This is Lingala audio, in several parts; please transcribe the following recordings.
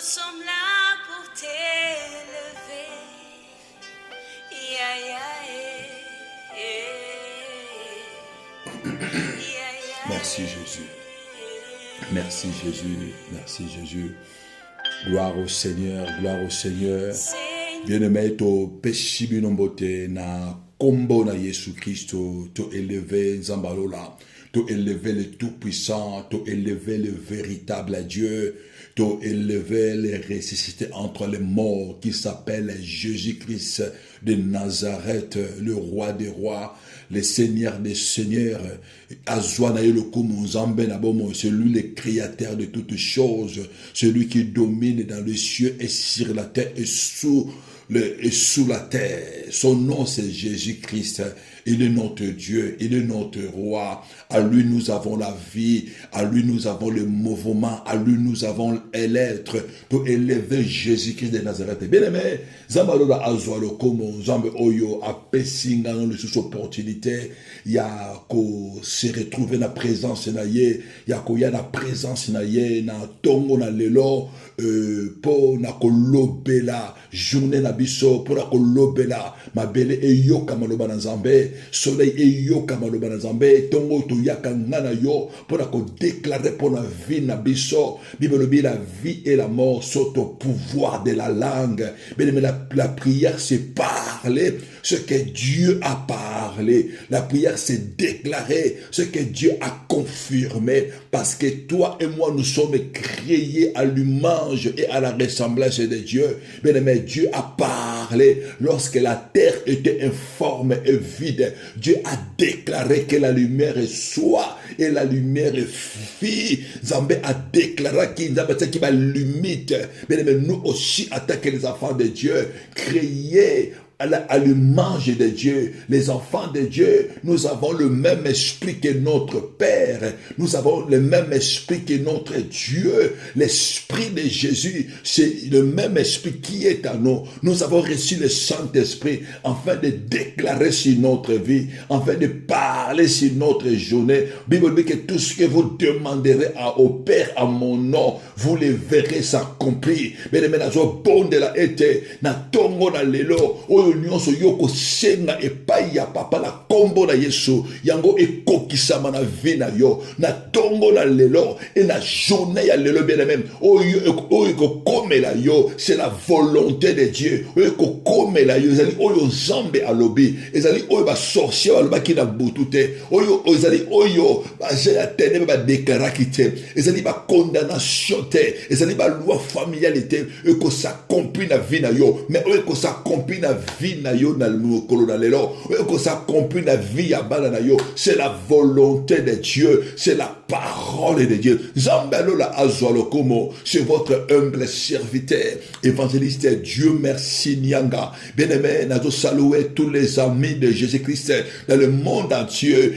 sommes là pour t'élever. Yeah, yeah, yeah. Merci Jésus. Merci Jésus. Merci Jésus. Gloire au Seigneur. Gloire au Seigneur. Bien-aimé, to péchi binombote na kombo na Jésus Christ, to élever Zambalola, to élever le Tout-Puissant, to élever le véritable Dieu, to élever le ressuscité entre les morts qui s'appelle Jésus-Christ de Nazareth, le roi des rois, le Seigneur des seigneurs, celui le créateur de toutes choses, celui qui domine dans les cieux et sur la terre et sous la terre. Son nom c'est Jésus-Christ. Il est notre Dieu, il est notre roi. À lui nous avons la vie, à lui nous avons le mouvement, à lui nous avons l'être pour élever Jésus-Christ de Nazareth. Bien aimé, Zambalola Azualo Komo, Zambe Oyo, a Pessinga, le sous-opportunité, il y a ko se retrouver na présence na ye, il y a ko ya na présence na ye, na tongo na lelo, po na ko lobela, journée na biso, pour na ko lobela, ma belle e yo kamaloba na Zambé, soleil et yo kamaloba na Zambé, tongo to yaka ngana yo, pour na ko déclarer pour la vie na biso, Bible dit la vie et la mort sont au pouvoir de la langue. Mais la prière c'est parler ce que Dieu a parlé. La prière c'est déclarer ce que Dieu a confirmé, parce que toi et moi nous sommes créés à l'image et à la ressemblance de Dieu. Mais Dieu a parlé lorsque la terre était informe et vide. Dieu a déclaré que la lumière soit et la lumière fit. Zambé a déclaré qu'il va limite. Mais nous aussi, en tant que les enfants de Dieu, créés à l'image de Dieu, les enfants de Dieu, nous avons le même esprit que notre Père, nous avons le même esprit que notre Dieu. L'esprit de Jésus, c'est le même esprit qui est à nous. Nous avons reçu le Saint-Esprit afin de déclarer sur notre vie, afin de parler sur notre journée. Bible dit que tout ce que vous demanderez au Père à mon nom, vous le verrez s'accomplir. Mais bon de la été, na tongo na lelo, nyonso yoko senga epai ya papa la kombo na Yesu yango ekokisama na vie na yo na tongo na lelo et na journée ya lelo bien même oyo ekokomela yo, c'est la volonté de Dieu. Oyo ekokomela yo ezali oyo Nzambe alobi, ezali oyo ba sorcier balobaki na butu te, oyo ezali oyo ba jela ténèbre ba déclaraki te, ezali ba condamnation te, ezali ba loi familialité eko s'accomplit na vie na yo, mais oyo eko s'accomplit na vie na yo na mokolo na lelo, oyo eko s'accomplit na vie ya bana na yo, c'est la volonté de Dieu, c'est la parole de Dieu. Zambalola Azualokomo, c'est votre humble serviteur, évangéliste Dieu merci Nyanga. Bien-aimé, nous saluons tous les amis de Jésus-Christ dans le monde entier.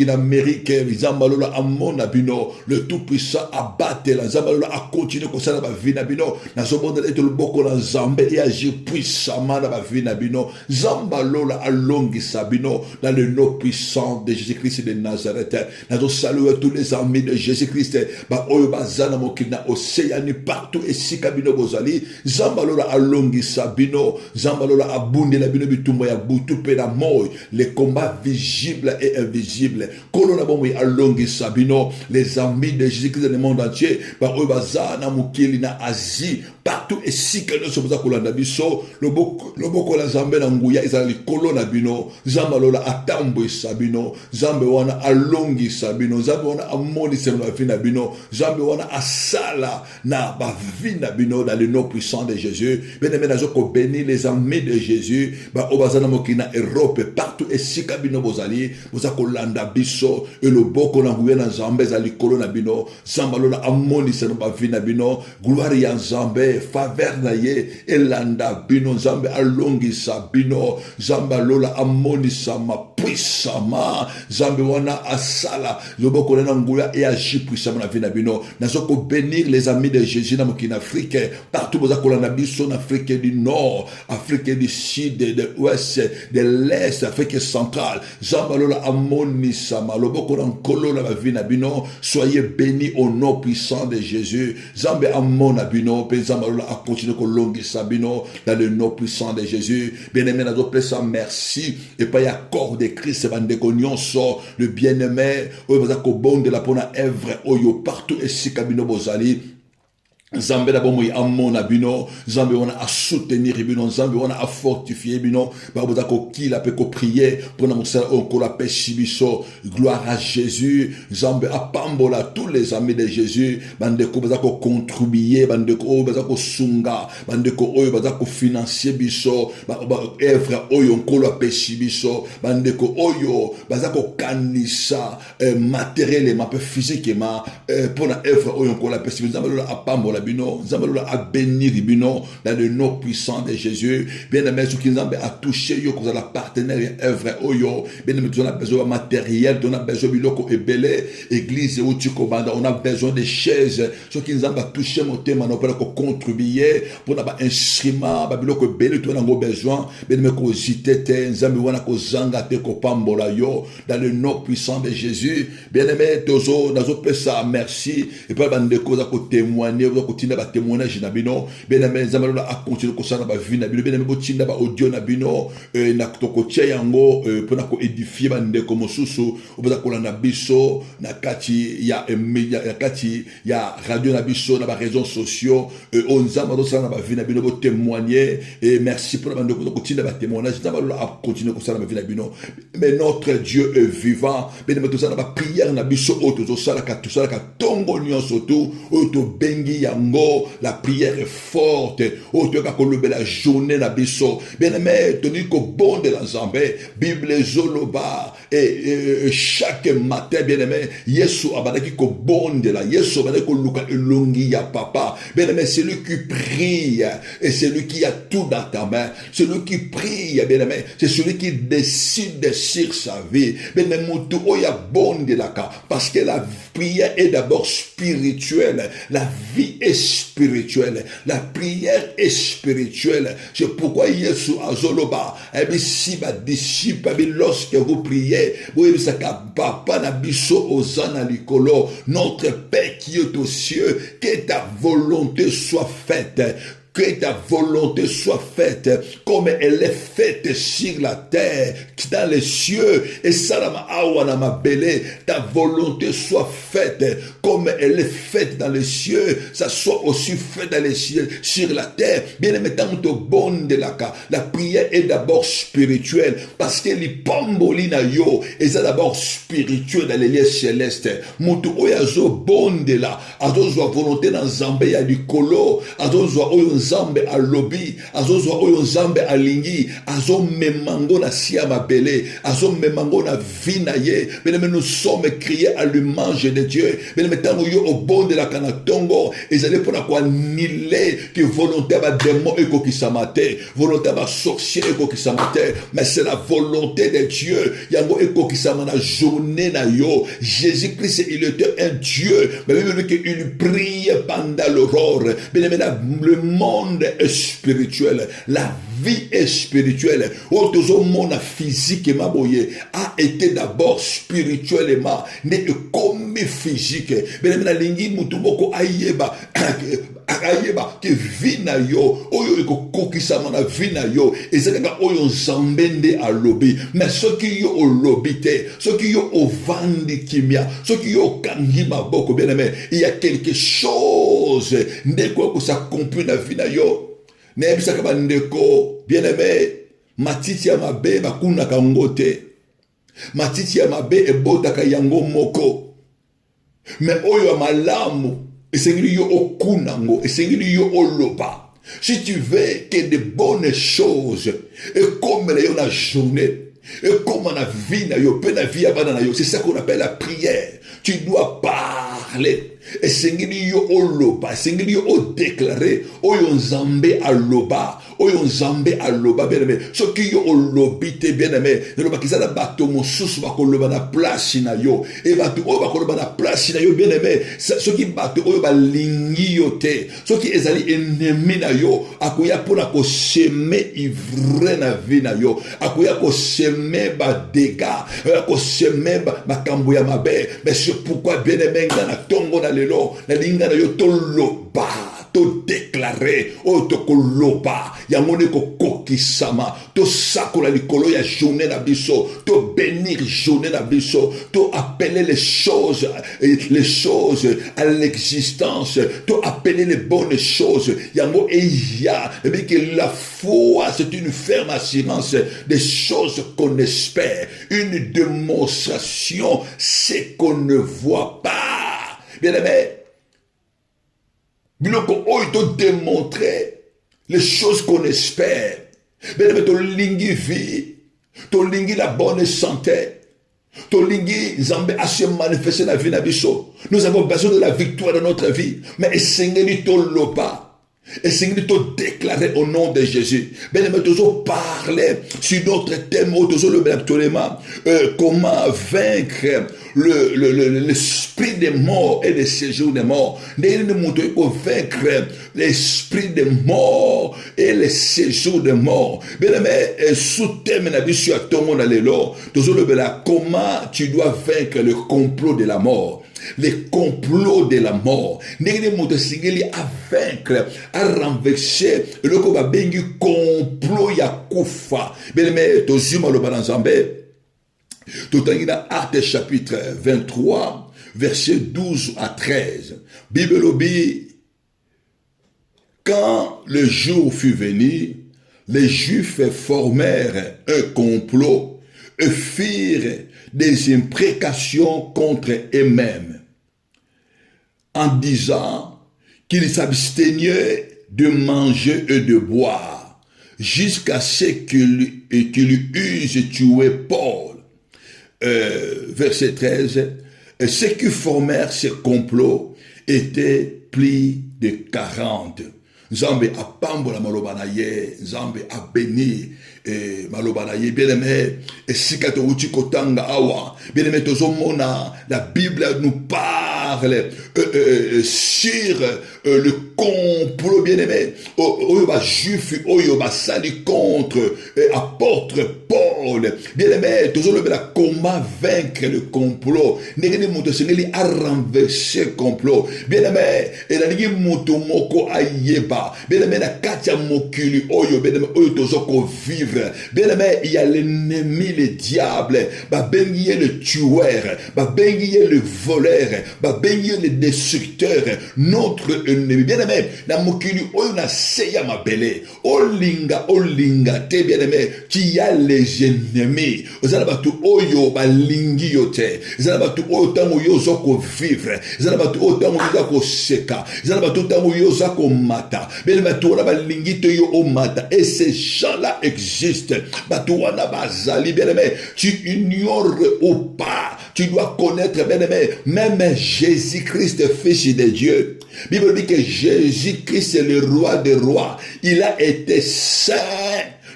Amérique, Zambalola Amon Abino, le Tout-Puissant abatté, Zambalola a continué comme ça dans ma vie Nabino, dans ce monde et tout le boko dans Zambé et agir puissamment dans ma vie Nabino, Zambalola alongi Sabino, dans le nom puissant de Jésus-Christ de Nazareth. Nous saluons tous les amis de Jésus-Christ, Bazana Mokina, Océanie, partout et si Kabino Bozali, Zambalola alongi Sabino, Zambalola abunde la bino bitumoya butu pena moy, les combats visibles et invisibles, Kolona Bomoy alongi Sabino, les amis de Jésus-Christ dans le monde entier, Bazana Mokilina Asie, partout et si que nous sommes à Kolanda Biso, le boko la Zambé Nanguya, Isali Kolona Bino, Zambalola Atambo Sabino, Zambe wana alongi Sabino, Zambe wana amoni semla vina bino, Zambe wana asala na ba vina bino dans le nom puissant de Jésus. Bien-aimé, nazoko béni les amis de Jésus, ba obazana mokina Europe partout et si kabino bozali, bozako landa biso, et le boko na nguya na Zambe zali kolona bino, Zambalola amoni semla vina bino, gloire ya Zambe, faveur na ye, elanda bino, Zambe alongi Sabino, Zambalola amoni sama puissamment. Zambe wana asala. Loboko na nguya et agit puissamment na vie na bino. Nazoko bénir les amis de Jésus dans mon Afrique. Partout vous avez la biso en Afrique du Nord, Afrique du Sud, de l'Ouest, de l'Est, Afrique centrale. Zambalola amoni sama. Loboko na nkolo na vie na bino. Soyez bénis au nom puissant de Jésus. Zambe amon na bino. Pe zambalola a continué ko longi sabino dans le nom puissant de Jésus. Bien-aimé nazo pesa merci et pas y accord de Christ bande ko nyonso le bien-aimé o baza ko bonde la pona œuvre oyo partout et si kabino bozali. Zambe da bomo amona bino, Zambe wana a soutenir bino, Zambe wana a fortifier bino, ba boza ko kila pe ko prier pour na mosala on ko la paix sibiso, gloire à Jésus. Zambe a pambola tous les amis de Jésus, bande ko baza ko contribuer, bande ko baza ko sunga, bande ko oyo baza ko financer biso, ba œuvre oyo on ko la paix sibiso, bande ko oyo baza ko kanisa matériellement peu physiquement pour na œuvre oyo on ko la paix sibiso. Zambe a pambola bino, Zambalola a béni bino dans le nom puissant de Jésus. Bien aimé, ce qui Zambé a touché yo, que la partenaire et œuvre oyo. Bien aimé, on a besoin de matériel, on a besoin de biloko ebele, église ou tu commande, on a besoin de chaises. Ce qui Zambé a touché mon thème, on a contribuer pour avoir instrument, biloko ebele, tu as besoin. Bien aimé, ko zitete, Zambé wana ko zanga te ko pambola yo dans le nom puissant de Jésus. Bien aimé, tozo, nazo pesa merci et pas bande ko za ko témoigner. Continue à témoigner na bino bien aimé Zambalola a continué ko sana ba vie na bino bien aimé botinda ba audio na bino na toko tia yango pona ko édifier ba ndeko mosusu obaza kolanda biso na kati ya media na kati ya radio na biso na ba réseaux sociaux on Zambalola sana ba vie na bino bo témoigner et merci pour la ndeko continue ba témoignage Zambalola a continué ko sana ba vie na bino mais notre Dieu est vivant bien aimé to sana ba prière na biso auto sala ka tongo nyonso tout auto bengi yango la prière est forte o to ka kolobe la journée na biso bien aimé toni ko bonde la Zambé Bible zoloba et chaque matin bien aimé Yesu abadaki ko bonde la Yesu abadaki ko luka elongi ya papa bien aimé c'est lui qui prie et c'est lui qui a tout dans ta main celui qui prie bien aimé c'est celui qui décide sur sa vie bien aimé mutu oya bonde la ka parce que la prière est d'abord spirituelle la vie est spirituelle. La prière est spirituelle. C'est pourquoi Yesu azoloba. Et bien si ma disciple, lorsque vous priez, vous savez que papa na biso ozana likolo, notre Père qui est aux cieux, que ta volonté soit faite. Que ta volonté soit faite comme elle est faite sur la terre, dans les cieux. Et salama awana ma belé, ta volonté soit faite comme elle est faite dans les cieux, ça soit aussi fait dans les cieux, sur la terre. Bien aimé, la prière est d'abord spirituelle parce que les pambolina yo, et c'est d'abord spirituel dans les lieux célestes. Mutu oyazo bonde la, azo zwa volonté dans Zambé ya likolo, azo zwa oyo Nzambe a lobi, azo zwa oyo Nzambe a lingi, azo memango na siya mabele, azo memango na vina ye. Bien nous sommes criés à l'image de Dieu. Bien tango yo au bon de la kanatongo, ils allaient pour la quoi nile que volonté ba démon eko ki samate, volonté ba sorcier eko ki samate, mais c'est la volonté de Dieu. Yango eko ki samana journée na yo. Jésus-Christ il était un Dieu, mais même qu'il prie pendant l'aurore. Bien le monde est spirituel, la vie est spirituelle. Autre monde physiquement a été d'abord spirituellement, mais comme physique. Mais la lingi mutuboko ayeba ayeba que vina yo oyo eko kokisa mana vina yo ezaka oyo Nzambende a lobi mais ce qui yo o lobité ce qui yo o vandi kimia ce qui yo kangi maboko bien aimé il y a quelque chose ndeko ko s'accomplit na vina yo nebisaka ba ndeko bien aimé matiti ya mabe bakuna kangote matiti ya mabe ebotaka yango moko mais oyo malamu esengeli yo okunango esengeli yo oloba si tu veux que de bonnes choses et comme la yo na journée et comme on a vie na yo pe na vie abana na yo c'est ça qu'on appelle la prière tu dois parler esengeli yo oloba, esengeli yo odéclarer, oyo nzambe aloba, oyo nzambe aloba, bien-aimé. Soki yo olobi te, bien-aimé, neloba kizala bato mosusu bakoloba na place na yo, et bato oyo bakoloba na place na yo, bien-aimé, soki bato oyo balingi yo te, soki ezali ennemi na yo, akoya pona ko seme ivre na vie na yo, akoya ko seme ba dégâts, ko seme ba kambo ya mabe, mais c'est pourquoi, bien-aimé, na tongo na lelo, na linga na yo to loba, to déclarer, o to koloba, ya mone ko kokisama, to sakola likolo ya journée na biso, to bénir journée na biso, to appeler les choses à l'existence, to appeler les bonnes choses, ya mo eya, et bien que la foi, c'est une ferme assurance des choses qu'on espère, une démonstration, c'est qu'on ne voit pas. Bien-aimé, biloko oyo to démontrer les choses qu'on espère. Bien-aimé, to lingi vie, to lingi la bonne santé, to lingi Nzambe a se manifester la vie na biso. Nous avons besoin de la victoire dans notre vie, mais essayez to loba. Et c'est de déclarer au nom de Jésus. Bien aimé, toujours parler sur notre thème, toujours actuellement, comment vaincre l'esprit des morts et le séjour des morts. Nous vaincre l'esprit des morts et le séjour des morts. Bien aimé, sous-thème, toujours comment tu dois vaincre le complot de la mort. Les complots de la mort. À vaincre, à renverser le complot ya kufa. Bien aimé, tozuma lo banzambe. Totangina Actes chapitre 23, versets 12 à 13. Bible obi. Quand le jour fut venu, les Juifs formèrent un complot et firent des imprécations contre eux-mêmes, en disant qu'ils s'abstenaient de manger et de boire, jusqu'à ce qu'ils eussent tué Paul. Verset 13, ceux qui formèrent ce complot étaient plus de 40. Nzambe a pambola maloba na ye, Nzambe a béni maloba na ye, bien aimé, et si kato uchi kotanga awa, bien aimé, tozomona, la Bible nous parle sur le complot, bien aimé, oyo ba juif, oyo ba sali contre apôtre Paul, bien aimé, tozomona comment vaincre le complot, n'engeni muto sengeli a renverser le complot, bien aimé, et la nigi muto moko ayeba, bien aimé, na katia mokili oyo, bien aimé, oyo tozoko vivre. Bien aimé, il y a l'ennemi, le diable, babengiye le tueur, babengiye le voleur, babengiye le destructeur, notre ennemi. Bien aimé, na mokili oyo na seya mabele, olinga te, bien aimé, qui y a les ennemis. Ozala batu oyo balingi yote, ozala batu oyo tango yo zoko vivre, ozala batu oyo tango yo zako seka, ozala batu tango yo zako mata, bien aimé, tu wana balingi te yo o mata, et ces gens-là existent. Batouana bazali, bien aimé, tu ignores ou pas, tu dois connaître, bien aimé, même Jésus-Christ, fils de Dieu. Bible dit que Jésus-Christ est le roi des rois. Il a été saint,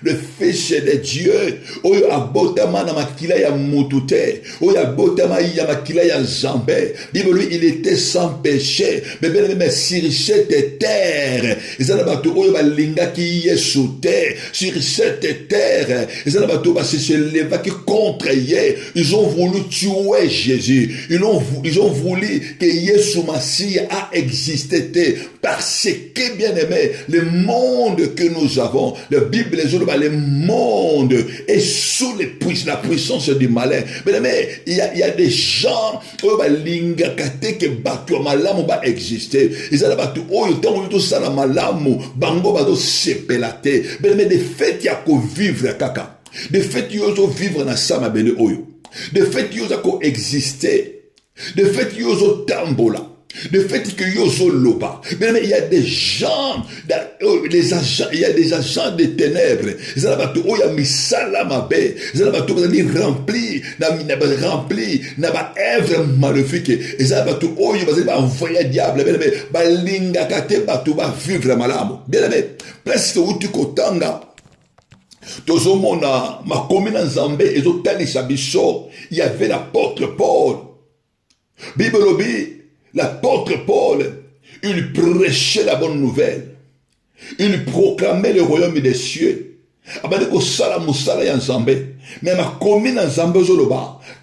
le fils de Dieu. Oyo abotama na makila ya mutute, oyo abotama ya makila ya Zambé. Bible lui, il était sans péché. Mais bien aimé, sur cette terre, ils ont battu oyo balinga qui est sous terre. Sur cette terre, ils ont battu se leva qui contre hier. Ils ont voulu tuer Jésus. Ils ont voulu que Jésus Messie a existé. Parce que, bien aimé, le monde que nous avons, la Bible, le monde est sous la puissance du malin. Mais il y a des gens qui exister. Ils ont battu mais des faits il y a vivre kaka. Des faits il y a vivre na sama bele oyo. Des faits il y a exister. Des faits il y a tambola. Le fait que Yozo Loba, mais il y a des gens, les agents, il y a des agents des ténèbres. Ils ont battu, oh, il y a mis ça là, ma belle. Ils ont battu, rempli, n'a pas œuvre maléfique. Ils ont battu, oh, il va envoyer diable, mais linga kate battu, va vivre malamo. Bien aimé, presque où tu kotanga. Tozomona, ma commune en Zambé, et zotani sabiso, il y avait l'apôtre Paul. Bible obi. L'apôtre Paul, il prêchait la bonne nouvelle. Il proclamait le royaume des cieux. Mais ma commune en Zambé,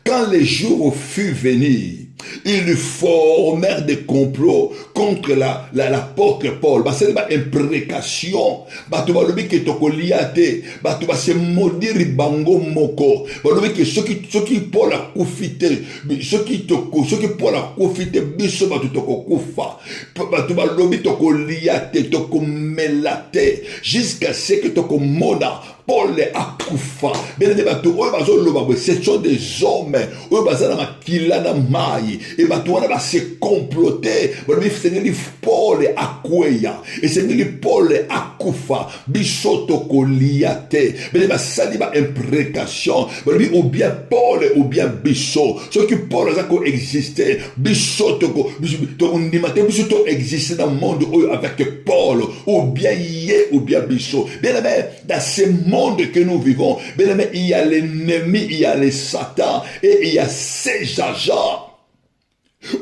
quand les jours furent venus, ils formèrent des complots contre l'apôtre Paul. C'est une imprécation. Tu vas le que tu as tu vas se maudire bango moko. Que ceux qui Paul a profité, ceux qui Paul a profité, biso tu te kufa. Tu vas le que tu melate jusqu'à ce que tu mona. Paul a kufa. Ce sont des hommes. Et on va se comploter. Paul a kweya. Et c'est Paul a kufa. Bisoto koliate. Mais il saliba imprécation. Ou bien Paul ou bien biso. Ce qui Paul a existé. Bisoto existé dans le monde avec Paul. Ou bien yé ou bien biso. Bien aimé, dans ce monde que nous vivons, bien aimé, il y a l'ennemi, il y a les Satan et il y a ses agents.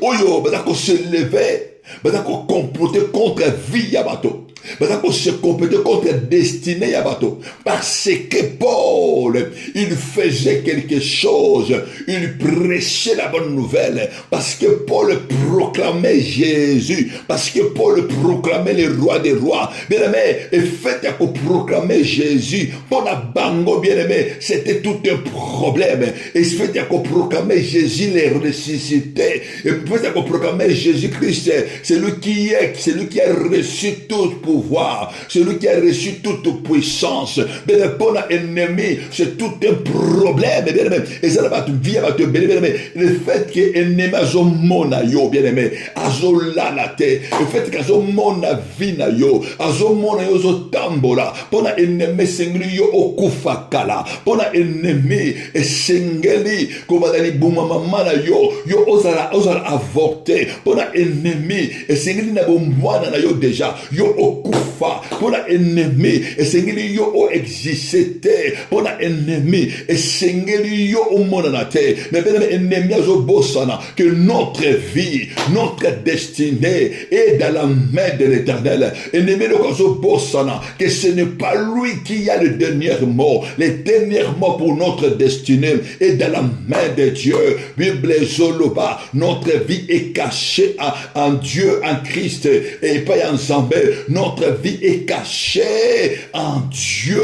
Oyo, badako se lever, badako comploter contre vie yabato, badako se comploter contre destinée yabato, parce que Paul, il faisait quelque chose, il prêchait la bonne nouvelle, parce que Paul proclamait Jésus, parce que Paul proclamait le roi des rois, bien aimé, et fait à proclamer Jésus, pour la bango, bien aimé, c'était tout un problème, et fait à proclamer Jésus les ressuscité, et fait à proclamer Jésus-Christ, c'est lui qui a reçu tout pouvoir, celui qui a reçu toute puissance, bien pour l'ennemi, c'est tout un problème, bien aimé, et ça va te vivre, va te bien aimé, le fait que l'ennemi a son mona yo, bien aimé, a son lanate, le fait que son mona vina yo, a son mona yo zo tambola, pour l'ennemi sengli yo okufa kala, pour l'ennemi et sengeli, comme dans bouma mamana yo osala avorter, pour l'ennemi et sengli na bomwana na yo déjà, yo okufa, pour l'ennemi et sengeli yo o existé, pour l'ennemi et sengeli yo o monanate, mais bien ennemi a zo bossana, que notre vie, notre destinée est dans la main de l'Éternel. Ennemi le zo bossana, que ce n'est pas lui qui a le dernier mot. Le dernier mot pour notre destinée est dans la main de Dieu. Bible Zoloba, notre vie est cachée en Dieu, en Christ, et pas en Zambé. Notre vie est cachée en Dieu,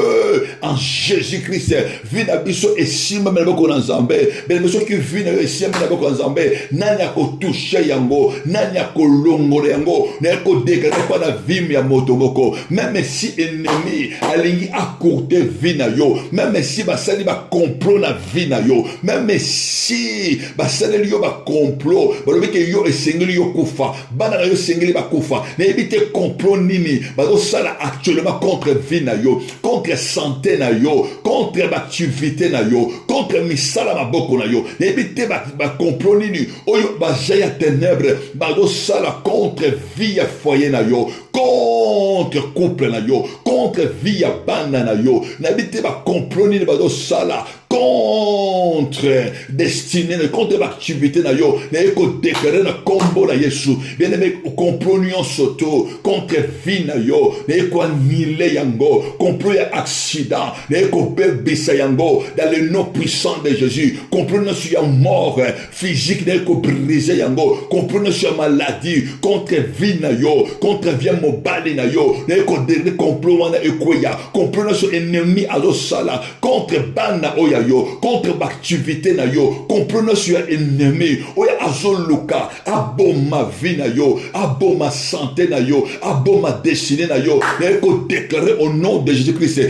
en Jésus-Christ. Vina biso et si même en Zambé, mais ceux qui viennent et si même en Zambé, n'anya ko toucher yango, n'anya ko longore yango, n'anya ko dégrader pas la vie ya motoboko. Même si ennemi alingi accourter vina yo, même si basali ba complot na vina yo, même si basali yo ba complot, balobi ke yo esengeli yo kufa, bana yo sengeli ba kufa, ne éviter complot nini, bazo sala actuellement contre vina yo, contre santé na yo, contre activité na yo, contre misala maboko na yo, ne éviter ba complot nini, oyo ba jaya ténèbres, bazo sala contre vie ya foyer na yo, contre couple na yo, contre vie ya banda na yo, n'habitez pas complot nini bazo sala contre destinée, contre l'activité na yo, n'ayez qu'au déclarer na combo na Yesu, bien aimé, complot nyon soto, contre vie na yo, n'ayez qu'au annulé yango, complot ya accident, n'ayez qu'au bébisa yango, dans le nom puissant de Jésus, complot na sur ya mort physique, n'ayez qu'au brisé yango, complot na sur maladie, contre vie na yo, contre vie mobile na yo, n'ayez qu'au déclarer complot wana ekweya complot nyonso ennemi azosala contre bana oyo yo contre baactivité na yo complot nyonso ya ennemi oyo azoluka aboma vie na yo aboma santé na yo aboma destinée na yo naye kodéclarer au nom de Jésus-Christ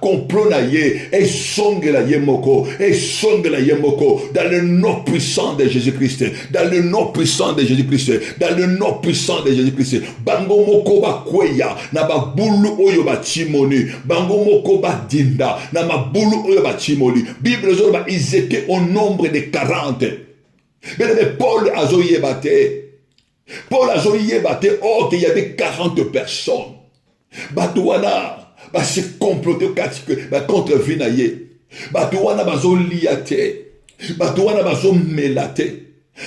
complot na ye esongela ye moko dans le nom puissant de Jésus-Christ dans le nom puissant de Jésus-Christ dans le nom puissant de Jésus-Christ bango moko bakweya na babulu oyo batimoni bango moko badinda na mabulu oyo batimoni Bible zoba ils étaient au nombre de 40 mais Paul azoyebate or qu'il y avait 40 personnes batouana se comploter contre Vinaye batouana bazoliate batouana bazomelate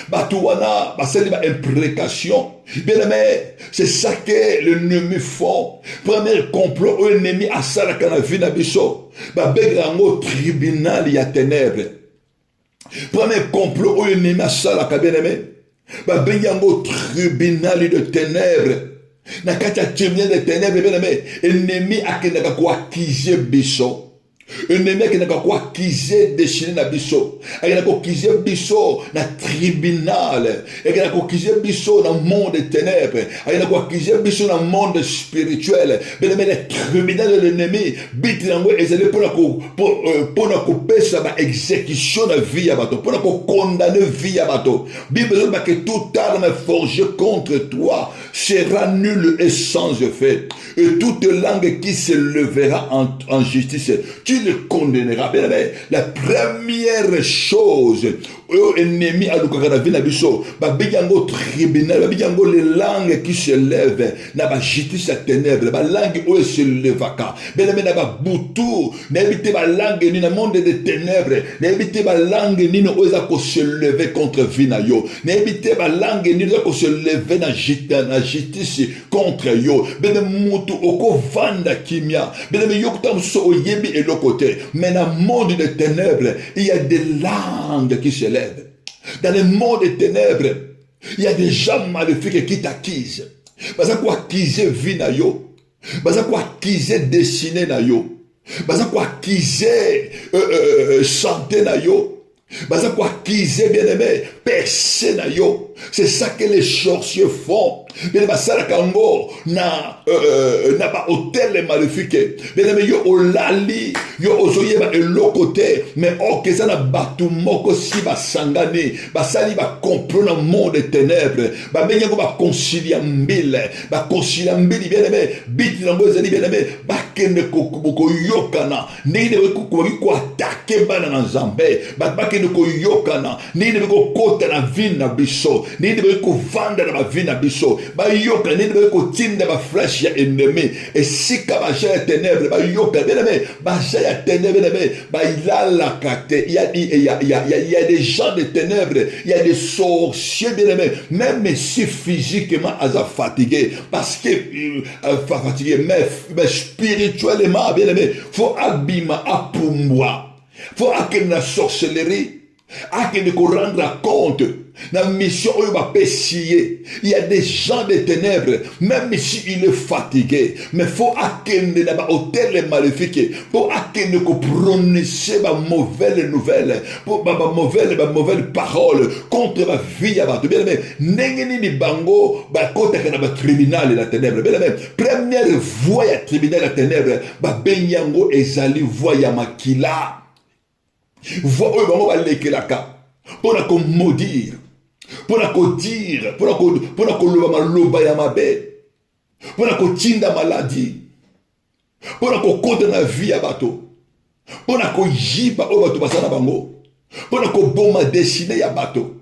batouana basali ba imprécation bien aimé c'est ça que l'ennemi font premier complot au ennemi asala kana vina biso babegango tribunal ya ténèbres premier complot au ennemi asala ka bien aimé babegango tribunal de ténèbres na kati ya tribunal de ténèbres bien aimé ennemi akendaka ko accuser biso ennemi akendaka ko accuser destiné na biso akendaka ko accuser biso na tribunal akendaka ko accuser biso na monde de ténèbres akendaka ko accuser biso na monde spirituel bien aimé le tribunal de l'ennemi biti yango ezali pona kopesa ba exécution na vie ya bato pona ko condamner vie ya bato Bible dit que toute arme forgée contre toi sera nulle et sans effet et toute langue qui se lèvera en justice tu le condamneras. Bien aimé, la première chose ennemi à l'Ukraine, babigango tribunal, babigango les langues qui se lèvent, na ba justice à ténèbres, ba langue où se lèvaka. Bien aimé, na ba boutou, n'habitez ba langue ni na monde des ténèbres, n'habitez ba langue ni no oza ko se lever contre vinayo, n'habitez ba langue ni ko se lever na justice contre yo. Bien mutu oko vanda kimia, bien aimé yokuta so oyebi et le côté. Mais dans le monde des ténèbres, il y a des langues qui se lèvent. Dans le monde des ténèbres, il y a des gens maléfiques qui t'accusent. Parce que quoi accuser vie na yo, parce que quoi accuser destinée na yo, parce que quoi accuser santé na yo, parce que quoi accuser bien aimé percé na yo. C'est ça que les sorciers font. Bien basala kango na ba hôtel maléfique. Bien aimé yo olali yo ozoyeba elokote mais okeza na batu moko si basangani basali ba complot na monde des ténèbres ba benyango ba concilier mbile bien aimé bit nango ezali bien aimé ba kende ko yokana ndine ko attaquer bana na Nzambe ba kende ko yokana ndine ko kota na vie na biso ndine ko vanda na ba vie na biso ba yoka ndine ko tinda ba flesh ya ennemi et si ka ba ya ténèbres ba yoka bien aimé ba ya ténèbres bien aimé ba ilala kate il y a des gens de ténèbres il y a des sorciers bien aimé même si physiquement asa fatigué parce que fatigué mais spirituellement bien aimé faut abima apumbwa faut akena la sorcellerie akena ko rendre compte la mission où il va pécher. Il y a des gens de ténèbres, même si il est fatigué, mais faut attendre dans hôtel maléfique, pour attendre qu'on prononcer ma mauvaise nouvelle, pour ma mauvaise parole contre ma vie à battre. Bien aimé, n'engeni ni bango, ba côté que na tribunal de la ténèbre. Bien aimé, première voie à tribunal de la ténèbre, ba benyango ezali voie ya makila. Voie où bango ba lekelaka. Pour la maudire, pour la dire, pour la loba ya mabe, pour la tinda maladie, pour la compte na vie ya bato, pour la jiba o bato basana bango, pour la boma dessiné ya bato.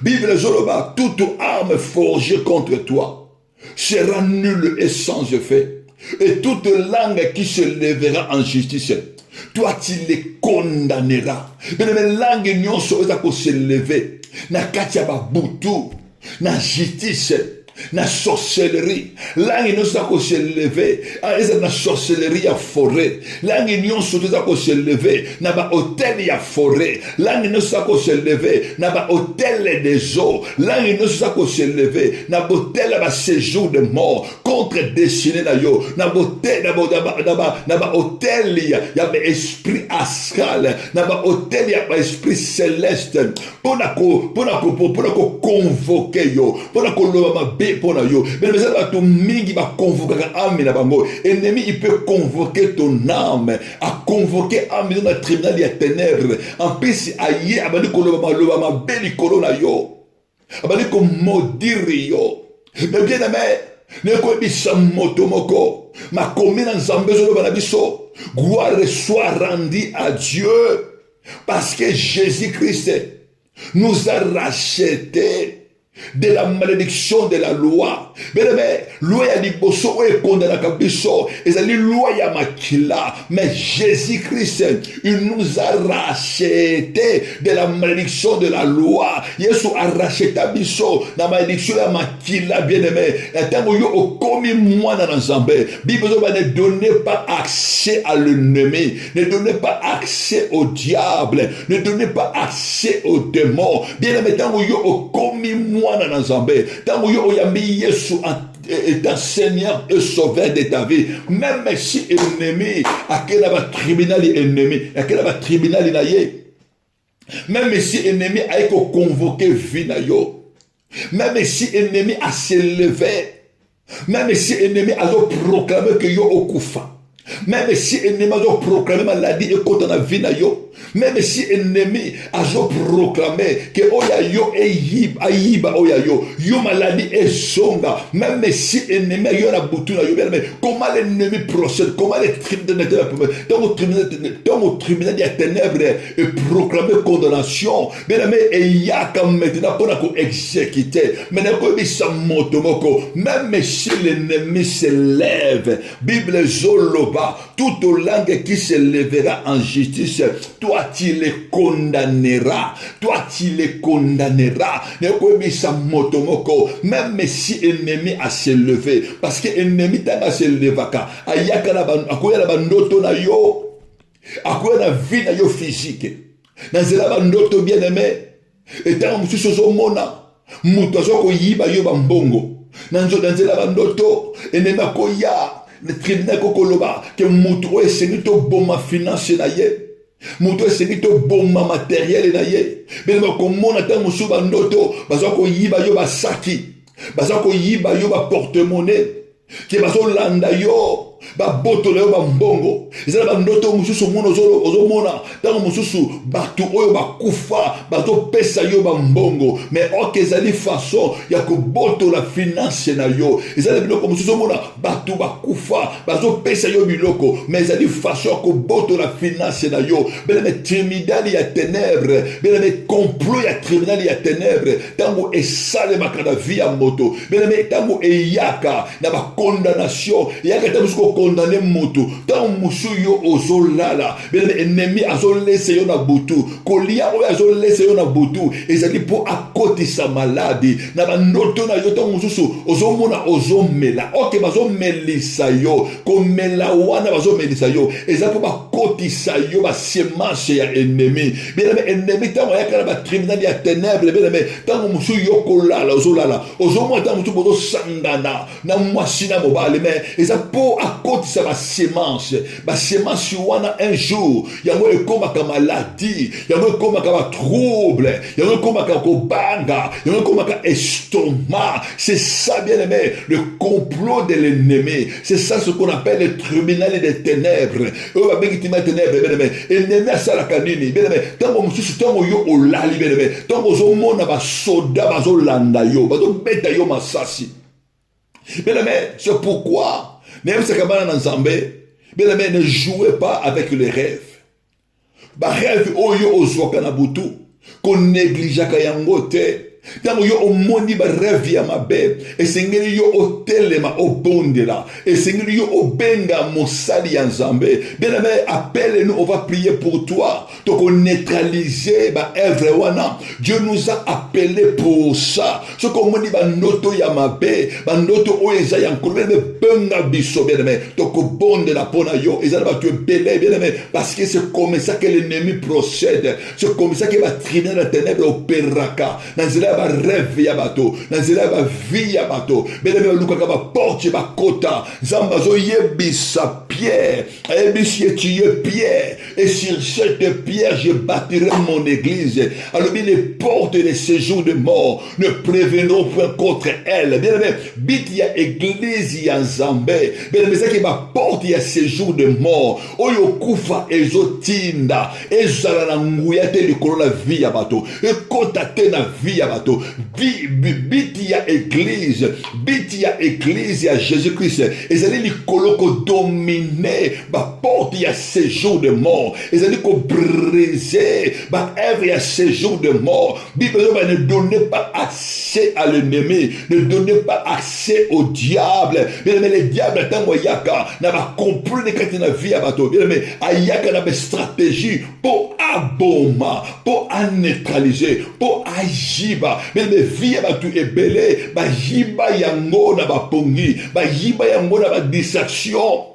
Bible zoloba, toute arme forgée contre toi sera nulle et sans effet, et toute langue qui se lèvera en justice, toi tu les condamneras. Mais les langues nyonso eza ko se lever na kati ya babutu na justice na sorcellerie langi nyonso eza koseleve eza na sorcellerie ya forêt langi nyonso eza koseleve na bahotel ya forêt langi nyonso eza koseleve na bahotel des eaux langi nyonso eza koseleve na botel ya baséjour de mort contre destiné na yo na bahotel ya baesprit astral na bahotel ya baesprit céleste mpona koconvoke yo mpona koloba mabe mpona yo mais eza bato mingi baconvokaka ame na bango ennemi il peut convoquer ton âme a convoquer ame dans le tribunal ya ténèbres en plus aye abandi koloba maloba mabe likolo na yo abandi komodire yo mais bien aimé nekoyebisa moto moko makomi na nzambe ezoloba na biso gloire soit rendue à Dieu parce que Jésus-Christ nous a rachetés de la malédiction de la loi. Mais loi ya liboso oyo ekondanaka biso ezali loi ya makila, mais Jésus-Christ il nous a racheté de la malédiction de la loi. Yesu a racheté biso na malédiction ya makila, bien-aimé. Ntango yo okomi mwana na Nzambe, Bible ne donnez pas accès à l'ennemi, ne donnez pas accès au diable, ne donnez pas accès aux démons. Bien-aimé, ntango yo okomi mwana na Nzambe, ntango yo oyambi Yesu étant Seigneur et Sauveur de ta vie, même si ennemi akela ba tribunal ennemi akela ba tribunal na ye, même si ennemi a convoqué vie na yo, même si ennemi a s'élevé, même si ennemi a proclamé que yo okufa, même si ennemi a proclamé maladie et contre la vie na yo, même si ennemi a proclamé que oya yo ayiba oya yo maladie est songa, même si ennemi a yo na butu na yo, mais comment l'ennemi procède, comment le tribunal des ténèbres et proclamer condamnation, mais il y a comme maintenant pour exécuter, mais même si l'ennemi se lève, Bible zoloba, toute langue qui se lèvera en justice, toi tu les condamneras, toi tu les condamneras. Même si l'ennemi a se levé, parce que l'ennemi t'a se levé, ayaka na bandoto na yo, akoya na vie na yo physique, na zela bandoto bien aimé, et tant mususu zomona, muto azoko yiba yo bambongo, na nzela bandoto, ennemi akoya, le tribunal kokoloba, que muto esengi to boma finance na ye, muto esengi to boma matériel na ye, belema komona ta musu bandoto, bazako yiba yo basaki, bazako yiba yo ba porte-monnaie, ke bazo landa yo, ba boto yo ba mbongo, ezala bandoto mususu mona ozomona, tango mususu batu oyo bakufa, bazo pesa yo ba mbongo, mais ok ezali façon ya ko boto la finance na yo, ezala biloko mususu mona batu bakufa, bazo pesa yo biloko, mais ezali façon ko boto la finance na yo, beleme tribunal ya ténèbres, beleme complot ya tribunal ya ténèbres, tango esale makana vie ya moto, beleme tango eyaka na ba condamnation, yaka tango condamné moto, tant musu yo ozolala, bien ennemi azolese yo na butu, kolia oyo azolese yo na butu, ezali po akotisa maladi, na bandoto na yo tant mususu ozomona ozomela, ok bazomelisa yo, komela wana bazomelisa yo, ezali po bakotisa yo ba semence ya ennemi, bien ennemi tant yaka ba tribunal ya ténèbres, bien tant musu yo kolala ozolala, ozomona tant musu bozo sangana na mwasi na mobali, mais ezali po akotisa ba semence wana un jour yango ekomaka maladie, yango ekomaka ba trouble, yango ekomaka kobanga, yango ekomaka estomac. C'est ça, bien aimé, le complot de l'ennemi. C'est ça ce qu'on appelle le tribunal des ténèbres. Ba bengitima ténèbres, bien aimé, ennemi asalaka nini, bien aimé, tango mususu tango yo olali, bien aimé, tango ozomona ba soda bazolanda yo, bazobeta yo masasi, bien aimé. C'est pourquoi même si ne jouez pas avec les rêves. Les rêves oyo ozwaka na butu, ko négligeaka yango te. Tango yo omoni ba rêve ya mabe, esengeli yo otelema obondela, esengeli yo obenga mosali ya Nzambe. Bien-aimé, appelle-nous, on va prier pour toi. Donc on neutraliser ba œuvre wana. Dieu nous a appelés pour ça. Ce qu'on dit ba noto ya mabe, ba noto oeza ya nkolo be benga biso, bien-aimé. Donc obondela pona yo, ezala ba tu belé, bien-aimé, parce que c'est comme ça que l'ennemi procède. C'est comme ça que va traîner la ténèbre opéraka. Nanzela ba rêve ya bato, nanzela ba vie ya bato. Bien-aimé, lukaka ba porte ba kota. Zamba zo yebisa pierre, yebisi tu es pierre, et sur cette pierre je bâtirai mon église. Alors bien les portes des séjours de mort ne préviendront point contre elle. Bien-aimé, bit ya église ya Nzambe. Bien-aimé, ça qui va porte ya séjour de mort. Oyo kufa ezotinda, ezala na nguya te likolo la vie ya bato, ekota te na vie ya bato. Bit ya église, bit ya église ya Jésus-Christ, ezali likolo ko dominer ba porte ya séjour de mort, ezali ko briser ba œuvre ya séjour de mort. Bible ne donnez pas accès à l'ennemi, ne donnez pas accès au diable. Bien aimé, le diable tango yaka na ba comprendre que na vie ya bato. Bien aimé, ayaka na ba stratégie pour aboma, pour neutraliser, pour ajiba. Bien aimé, vie ya bato ebele ba jiba yango na ba pongi, ba jiba yango na ba distraction.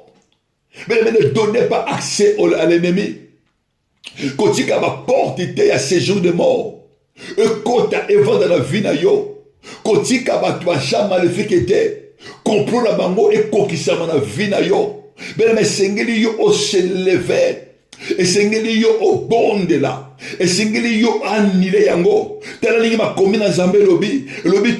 Mais ne donnez pas accès à l'ennemi. Quand tu as ma porte à séjour de mort, et quand tu as évolué dans la vie, quand tu as ma chambre maléfique était, comprends la bango et conquista ma vie, mais sengeli yo au s'élever, et sengeli yo au bon de là. Et singeli yo annulé yango. Tala lingi ma commune en Zambé lobby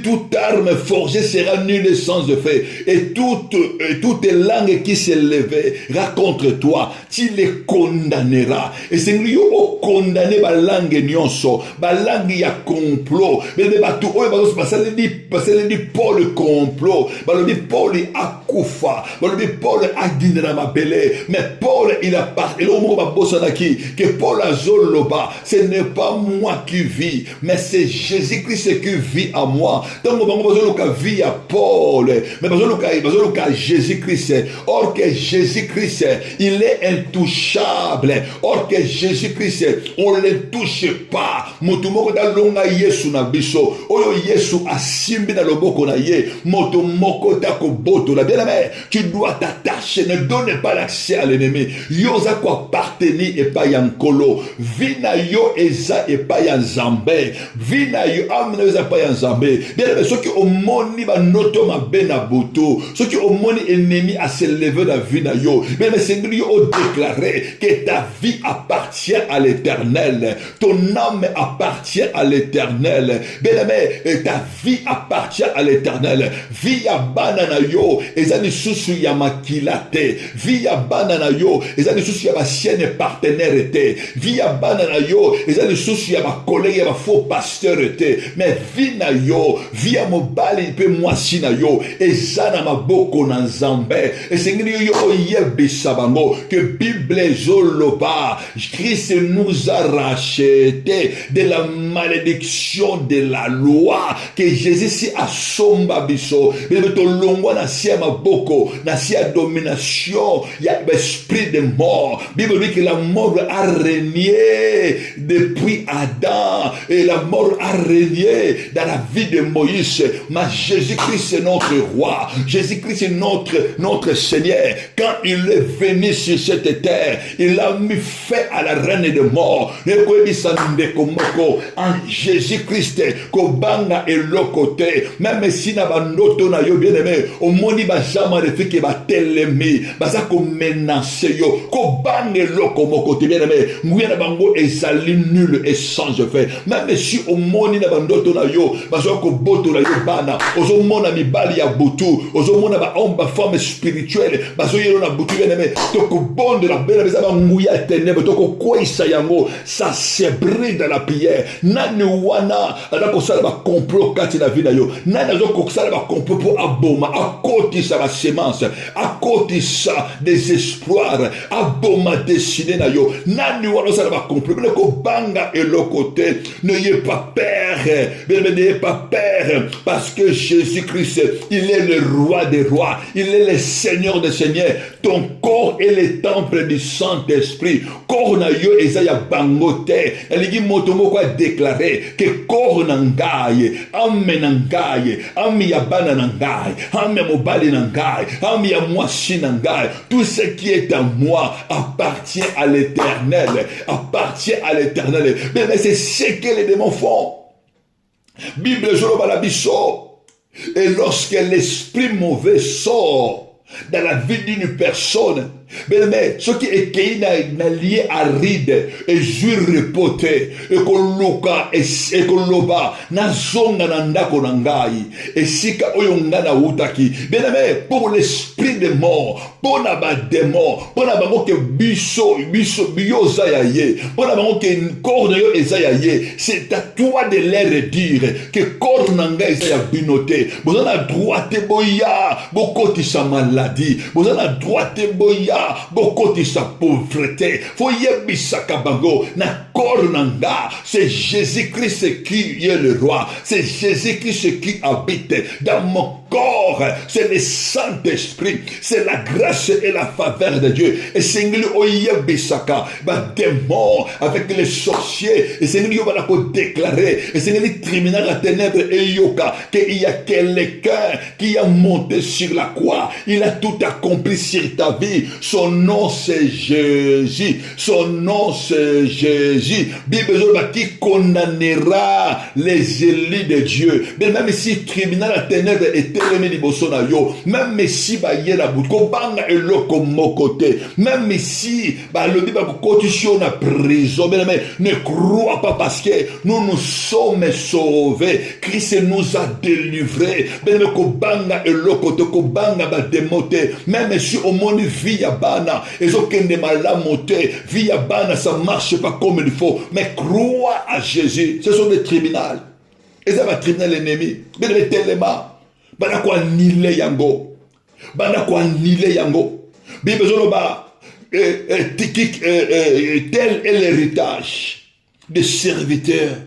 toute arme forgée sera nulle sans effet. Et toute langue qui s'élèvera contre toi, tu les condamneras. Et singeli yo o condamné ba langue nyonso, ba langue ya complot. Mais ba tout oyo ba so passer di Paul complot. Ba lobi Paul akufa, ba lobi Paul adinera ma belé. Mais Paul il a parlé le mot ba bosana ki que Paul azoloba. Ce n'est pas moi qui vis, mais c'est Jésus-Christ qui vit à moi. Donc, on va vie à Paul, mais on va Jésus-Christ. Or que Jésus-Christ, il est intouchable. Or que Jésus-Christ, on ne le touche pas. Motumoko da longa Yesu na biso. Oyo Yesu asimbi na loboko na ye. Motumoko da koboto la bien-aimé. Tu dois t'attacher. Ne donne pas l'accès à l'ennemi. Yoza quoi appartenir et pas yankolo. Vina yo eza et pas ya Nzambe. Vina yo amna eza pas ya Nzambe. Bien-aimé, ceux qui ont moni ba noto ma bena boto. Ceux qui ont moni ennemi à se lever la vie na yo. Bien-aimé, c'est lui ont déclaré que ta vie appartient à l'Éternel. Ton âme appartient à l'Éternel. Bien-aimé, ta vie appartient à l'Éternel. Vie ya banana yo, ezali susu ya makilate. Vie ya banana yo, ezali susu ya ba sienne partenaire te. Vie ya banana yo, ezali susu ya ba collègue ya ba faux pasteur te. Mais vie na yo, vie ya mobali pe mwasi na yo, ezana maboko na Nzambe. Et c'est yo yebisa bango que Bible zoloba, Christ nous a racheté de la malédiction de la loi, que Jésus si asomba biso. Mais to longwa na sia maboko, na sia domination, ya esprit de mort. Bible dit que la mort a régné depuis Adam et la mort a régné dans la vie de Moïse. Mais Jésus-Christ est notre roi. Jésus-Christ est notre Seigneur. Quand il est venu sur cette terre, il a mis fin à la reine de mort. En Jésus-Christ, Kobanga et l'okote, même si na banoto na yo bien aimé, au moni ba jama de fi ke ba telemi, ba za ko menacer yo, Kobanga et l'okomoko bien aimé, nguya na bango ezali nul et sans effet. Même si au moni na banoto na yo, ba za ko boto na yo bana, ozo mona mibali ya butu, ozo mona ba homme ba femme spirituelle, ba zo yelo na butu bien aimé, to ko bonde la belle ba nguya ténèbres, to ko koisa yango, ça se brille dans la prière. Nani wana adako sala ba complot kati na vie na yo. Nani azoko sala ba complot pour aboma, akotisa ba semence, akotisa des espoirs, aboma destiné na yo. Nani wana sala ba complot, mais ko banga et le côté, n'ayez pas pas peur. Bien-aimé, n'ayez pas peur. Parce que Jésus-Christ, il est le roi des rois. Il est le Seigneur des seigneurs. Ton corps est le temple du Saint-Esprit. Corps na yo ezaya bangote. Eligi motomoko a déclaré que corps nangaye, ame nangaye, ame yabana nangaye, ame mobali nangaye, ame ya mwasi nangaye. Tout ce qui est à moi appartient à l'Éternel. Appartient à l'Éternel. Mais c'est ce que les démons font. Bible Jolobalabiso. Et lorsque l'esprit mauvais sort dans la vie d'une personne, mais ce qui est qui n'a lié à ride et jure repoté et qu'on loka et qu'on loba na zonga nanda konangai et sika oyonga na utaki. Bien aimé, pour l'esprit de mort, pour la démon, pour la bango que biso bioza yaye, pour la bango que corps de yo ezayaye, c'est à toi de leur dire que corps nanga ezaya binoté. Vous en a droite boya, bokoti sa maladie, vous en a droite boya. Bokoti sa pauvreté, foye bisaka bango na kornanga. C'est Jésus-Christ qui est le roi. C'est Jésus-Christ qui habite dans mon corps. C'est le Saint-Esprit. C'est la grâce et la faveur de Dieu. Et c'est lui oye bisaka ba démon avec les sorciers. Et c'est lui va déclarer. Et c'est lui tribunal la ténèbres et yoka qu'il y a quelqu'un qui a monté sur la croix. Il a tout accompli sur ta vie. Son nom c'est Jésus. Son nom c'est Jésus. Bible qui condamnera les élus de Dieu. Mais même si tribunal la ténèbres est télémé di bosona yo, même si ba yela butko banga eloko mokote, même si ba le ba constitution na prison, mais ne crois pas parce que nous sommes sauvés. Christ nous a délivrés. Mais ko banga eloko to ko banga ba démoté, même si au monde vie ya bana et aucun de malamoté, vie ya bana ça marche pas comme il faut. Mais crois à Jésus. Ce sont des tribunaux. Et ça va tribunal ennemi. Mais le tellement bana ko anile yango. Bana ko anile yango. Bible zoloba tel est l'héritage des serviteurs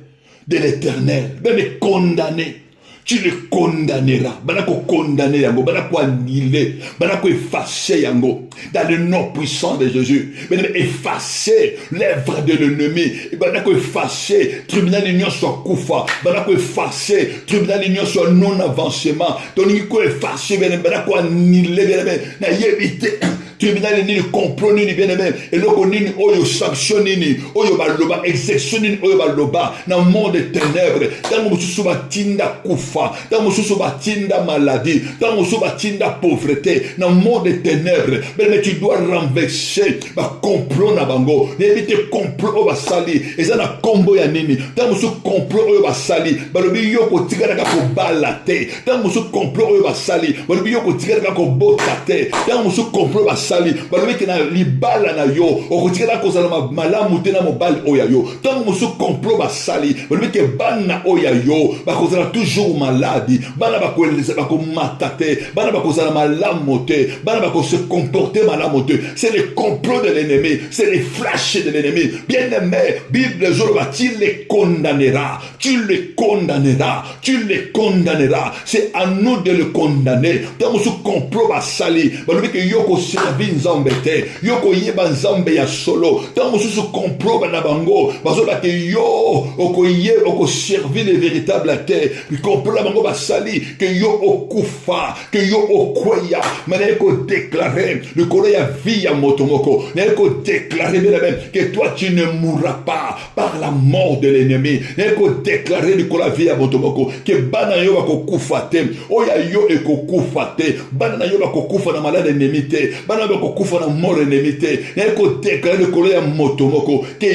de l'Éternel. Même condamné. Tu le condamneras. Banako condamner yango, banako annihiler, banako effacer yango. Dans le nom puissant de Jésus. Banako effacer l'œuvre de l'ennemi. Banako effacer tribunal d'union soit koufa. Banako effacer tribunal d'union soit non avancement. Toniko effacer banako annihiler na yebite. Tribunal ni complot ni bien aimé et loko ni oyo sanction ni oyo baloba exception ni oyo baloba na monde de ténèbres dans mususu batinda kufa dans mususu batinda maladie dans mususu batinda pauvreté na monde de ténèbres mais tu dois renverser ba complot na bango n'évite complot ba sali et ça na combo ya nini dans mususu complot oyo ba sali balobi yoko tigara ka ko balate dans mususu complot oyo ba sali balobi yoko tigara ka ko botate dans mususu complot ba sali balobi ke na libala na yo okotikela kozala malamu te na mobali oya yo tant musu complot basali balobi ke bana oya yo bakozala toujours maladi bana bakoeleza bakomata te bana bakozala malamu te bana bakose comporter malamu te. C'est le complot de l'ennemi, c'est les flashs de l'ennemi. Bien aimé, Bible Joloba, tu les condamneras, tu les condamneras, tu les condamneras. C'est à nous de le condamner. Tant musu complot basali balobi ke yo ko servi nzambe te yoko yeba nzambe ya solo tant mususu complot bana bango bazoba ke yo oko servir les véritables terre complot bango basali que yo okufa que yo okweya mais ko déclarer le kolo ya vie ya motomoko mais ko déclarer même que toi tu ne mourras pas par la mort de l'ennemi mais ko déclarer le kolo ya vie ya motomoko que bana yo ba kokufa te oya yo ekokufa te bana yo ba kokufa na malade ennemi te bana ba kokufa na mort ennemi te et ko déclarer le kolo ya motomoko que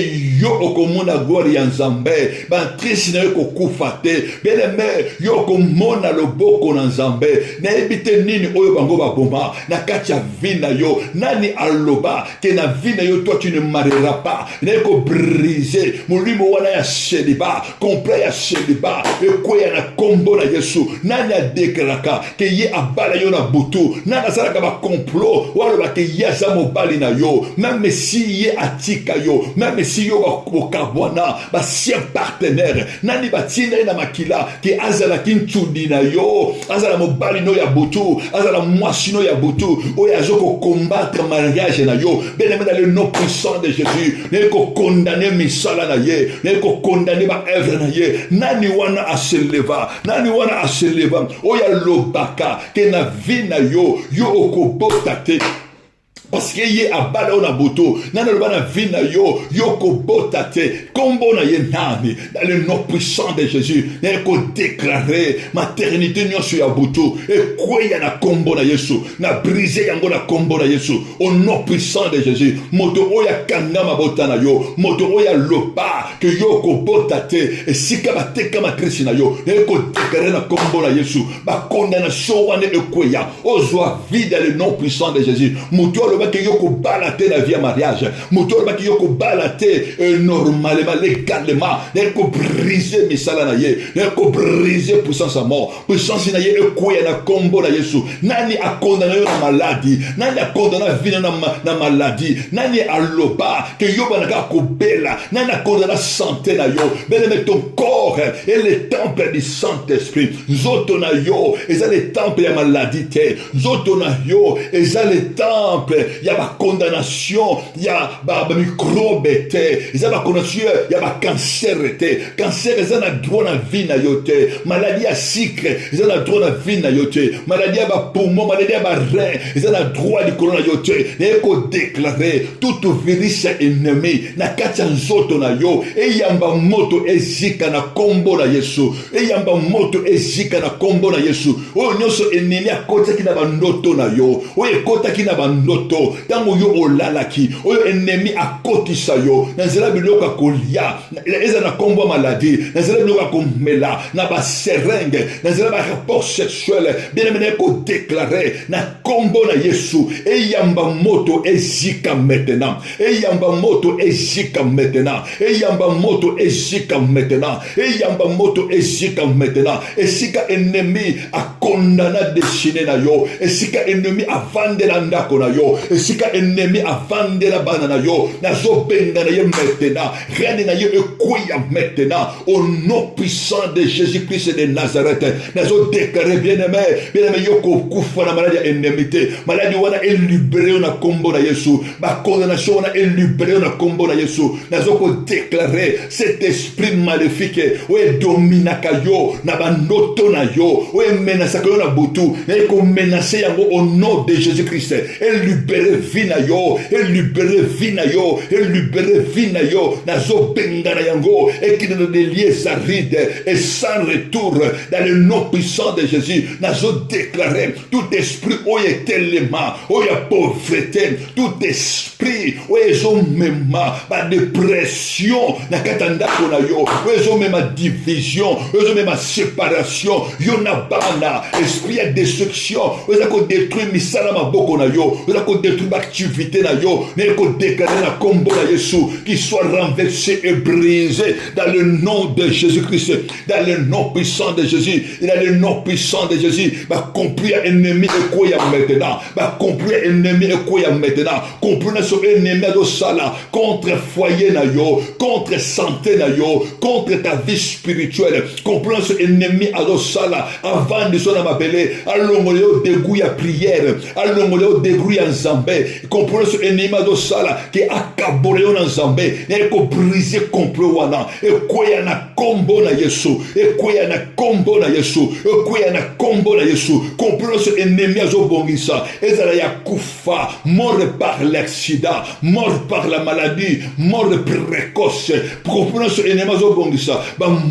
yo okomona gloire ya nzambe ba trisi na yo kokufa te bien aimé yo okomona loboko na nzambe na ebite nini oyo bango baboma na kati ya vie na yo nani aloba que na vie na yo toi tu ne marieras pas na ko briser molimo wana ya celibat complet ya celibat e koya na kombo na Yesu nani a déclaraka que ye abala yo na butu nani asalaka ba complot wala lokola ke yaza mobali na yo, même si ye atika yo, même si yo bakabwana basien partenaire nani batina na makila ke azala kintundi na yo, azala mobali no ya butu, azala mwasi no ya butu oyo azoko combattre mariage na yo. Bien dans le nom puissant de Jésus, ne ko condamner misala na ye, ne ko condamner ba œuvre na ye. Nani wana aseleva, nani wana aseleva oya lobaka ke na vie na yo yo okobota te. Parce que ye abada ona boto nana le bana vina yo yoko botate kombo na ye nami dans le nom puissant de Jésus neko déclarer maternité nyonso ya boto et quoi ya na kombo na Yesu na briser yango na kombo na Yesu au nom puissant de Jésus moto oya kanga mabota na yo moto oya lopa que yoko botate et sika bateka matrice na yo neko déclarer na kombo na Yesu ba condamnation wane ekweya ozwa vie dans le nom puissant de Jésus moto que yoko balate la vie à mariage, moto que yoko balate normalement, légalement, yoko briser misala na ye, yoko briser puissance à mort, puissance na ye ekouya na kombo na Yesu, nani a condamné na maladie, nani a condamné vie na maladie, nani a loba que yoba na ka kobela, nani a condamné santé na yo, ben ton corps et le temple du Saint-Esprit, zoto na yo, et ça le temple ya maladie te, zoto na yo, et ça le temple il y a ma condamnation, il y a ma microbe, il y a ma condamnation, il y a ma cancer, cancer, il y a un droit na vie na yote, maladie à sucre, il y a un droit na vie na yote, maladie à ma poumon, maladie à ma rein, il y a un droit de corona yote, il y a qu'on déclarer tout virus ennemi, na katia nzoto na yo, et il y a ma moto ezika na kombo na Yesu, et il y a ma moto ezika na kombo na Yesu, oh nyoso ennemi a kota ki na bandoto na yo, oh e kota ki na bandoto, tango yo olalaki oyo ennemi akotisa yo nazela biloko kolia eza na kombo maladie nazela biloko komela na ba seringue nazela ba rapport sexuel bien mené ko déclarer na kombo na Yesu e yamba moto ezika maintenant e yamba moto ezika maintenant e yamba moto ezika maintenant e yamba moto ezika maintenant et sika ennemi a condamné destiné na yo et sika ennemi a vendre la ndako na yo sika ennemi avant de la banana yo nazo benga na ye maintenant rien na ye ekouya maintenant au nom puissant de Jésus-Christ de Nazareth nazo déclarer bien-aimé yo kufa na maladie ennemité maladie wana est libéré na kombo na Yesu ba condamnation wana est libéré na kombo na Yesu nazo ko déclarer cet esprit maléfique o dominaka yo na bandoto na yo o menace ka yo na butu et ko menacer yango au nom de Jésus-Christ et libérer vina yo, et libérer vina yo, et libérer vina yo, nazo bengana yango, et qui ne délier sa ride, et sans retour, dans le nom puissant de Jésus, nazo déclarer tout esprit, où est élément, où y a pauvreté, tout esprit, où est même ma dépression, na katanda kona yo, où est même ma division, où est même ma séparation, yo na bana, esprit de destruction, où est qu'on détruit misala ma boko na yo, où est qu'on détruit activité na yo, mais qu'on déclare la combo na Yesu, qui soit renversé et brisé dans le nom de Jésus-Christ, dans le nom puissant de Jésus, et dans le nom puissant de Jésus, bah compris ennemi et quoi y maintenant, bah compris ennemi et quoi y maintenant, compris son ennemi de sala, contre foyer na yo, contre santé na yo, contre ta vie spirituelle, compris son ennemi à sala, avant de son m'appeler, allons au dégoût à prière, allons au dégoût à Zambé, comprenez ce ennemi de sala qui a cabolé en Zambé, et qu'on brisé complot wana, et quoi y a combo na Yesu, et quoi y a combo na Yesu, et quoi y a combo na Yesu, comprenez ce ennemi à Zobongisa, et ça y a koufa, mort par l'accident, mort par la maladie, mort précoce, comprenez ce ennemi à Zobongisa,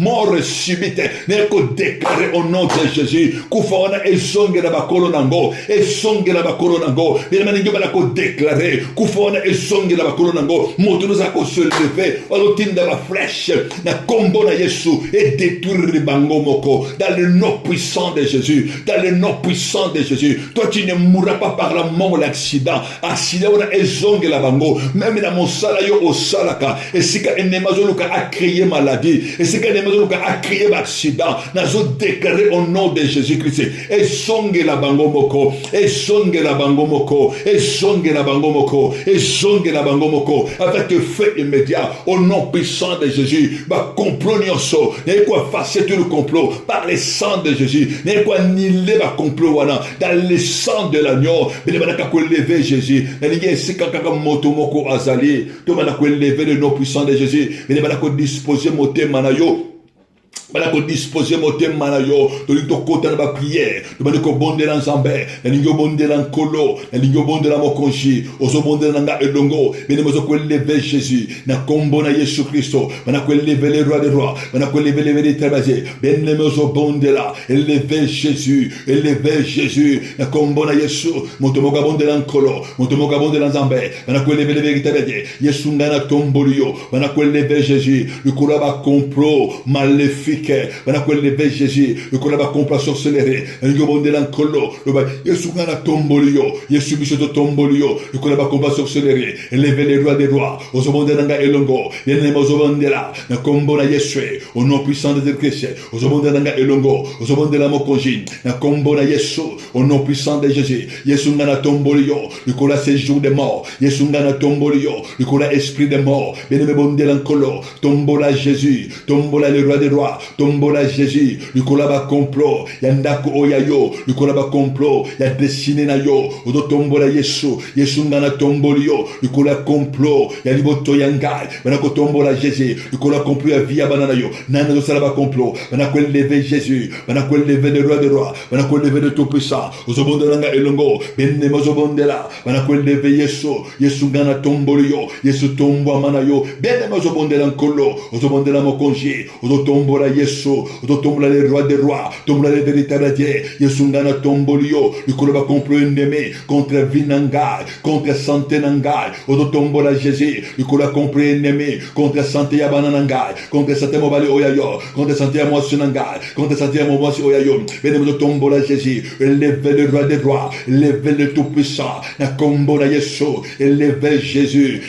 mort subite, mais qu'on déclare au nom de Jésus, koufa wana et songe la bakolo nango, et songe la bakolo nango, et manigo balako déclaré, kufona et songe la bakolo nango, moto nous a ko se lever, alotinda la flèche, na combo na Yesu, et détruire le bango moko, dans le nom puissant de Jésus, dans le nom puissant de Jésus, toi tu ne mourras pas par la mort ou l'accident, accident on a et songe la bango, même dans mon salayo au salaka, et si ka enemazoluka a créé maladie, et si ka enemazoluka a créé accident, nazo déclaré au nom de Jésus-Christ, et songe la bango moko, et songe la bango moko, et ezongela bango moko, ezongela bango moko, avec feu immédiat, au nom puissant de Jésus, ba complot nyonso, n'est quoi effacer tout le complot, par le sang de Jésus, n'est quoi annihiler ba complot wana, dans le sang de l'agneau, mais banaka ko lever Jésus, n'ingi sika kaka moto moko azali, to banaka lever le nom puissant de Jésus, mais banaka ko disposer motema na yo. Bala ko disposer motema na yo to lito kota na ba prière to bana ko bondela nzambe na lingo bondela nkolo na lingo bondela mokonji ozo bondela nga elongo bene mozo ko lever Jésus na kombo na Yesu Kristo bana ko lever le roi des rois bana ko lever le véritable bene mozo bondela lever Jésus na kombo na Yesu moto moga bondela nkolo moto moga bondela nzambe bana ko lever le véritable Yesu ngana tombolio bana ko lever Jésus le kola ba complot maléfique bana ko lever Jésus le kola ba complot sorcellerie ngo bondela nkolo le ba Yesu ngana tombolio Yesu biso to tombolio le kola ba complot sorcellerie lever les rois des rois ozo bondela nga elongo yene mozo bondela na kombo na Yesu au nom puissant de Christ ozo bondela nga elongo ozo bondela mokonji na kombo na Yesu au nom puissant de Jésus Yesu ngana tombolio le kola séjour des morts Yesu ngana tombolio le kola esprit des morts bene me bondela nkolo tombola Jésus tombola le roi des rois tombola Jésus le kola ba complot yanda ko oyayo le kola ba complot ya destiné na yo odo tombola Yesu ngana tombolio le kola complot ya liboto yangai bana ko tombola Jésus le kola complot ya via banana yo nana do sala ba complot bana ko lever Jésus bana ko lever le roi des rois bana ko lever le tout puissant ozo bondela nga elongo benne mozo bondela bana ko lever Yesu ngana tombolio Yesu tombo mana yo benne mozo bondela nkolo ozo bondela mokonji ozo tombola Yesu ozo tombola le roi des rois tombola le véritable Dieu Yesu ngana tombolio le kola ba complot ennemi contre vinanga contre santé nangai ozo tombola Jésus le kola complot ennemi contre santé ya banananga contre santé mobali oyayo contre santé ya moisi nangai contre santé ya moisi oyayo bene ozo tombola Jésus élevez le roi des rois élevez le tout puissant na kombo na Yesu élevez Jésus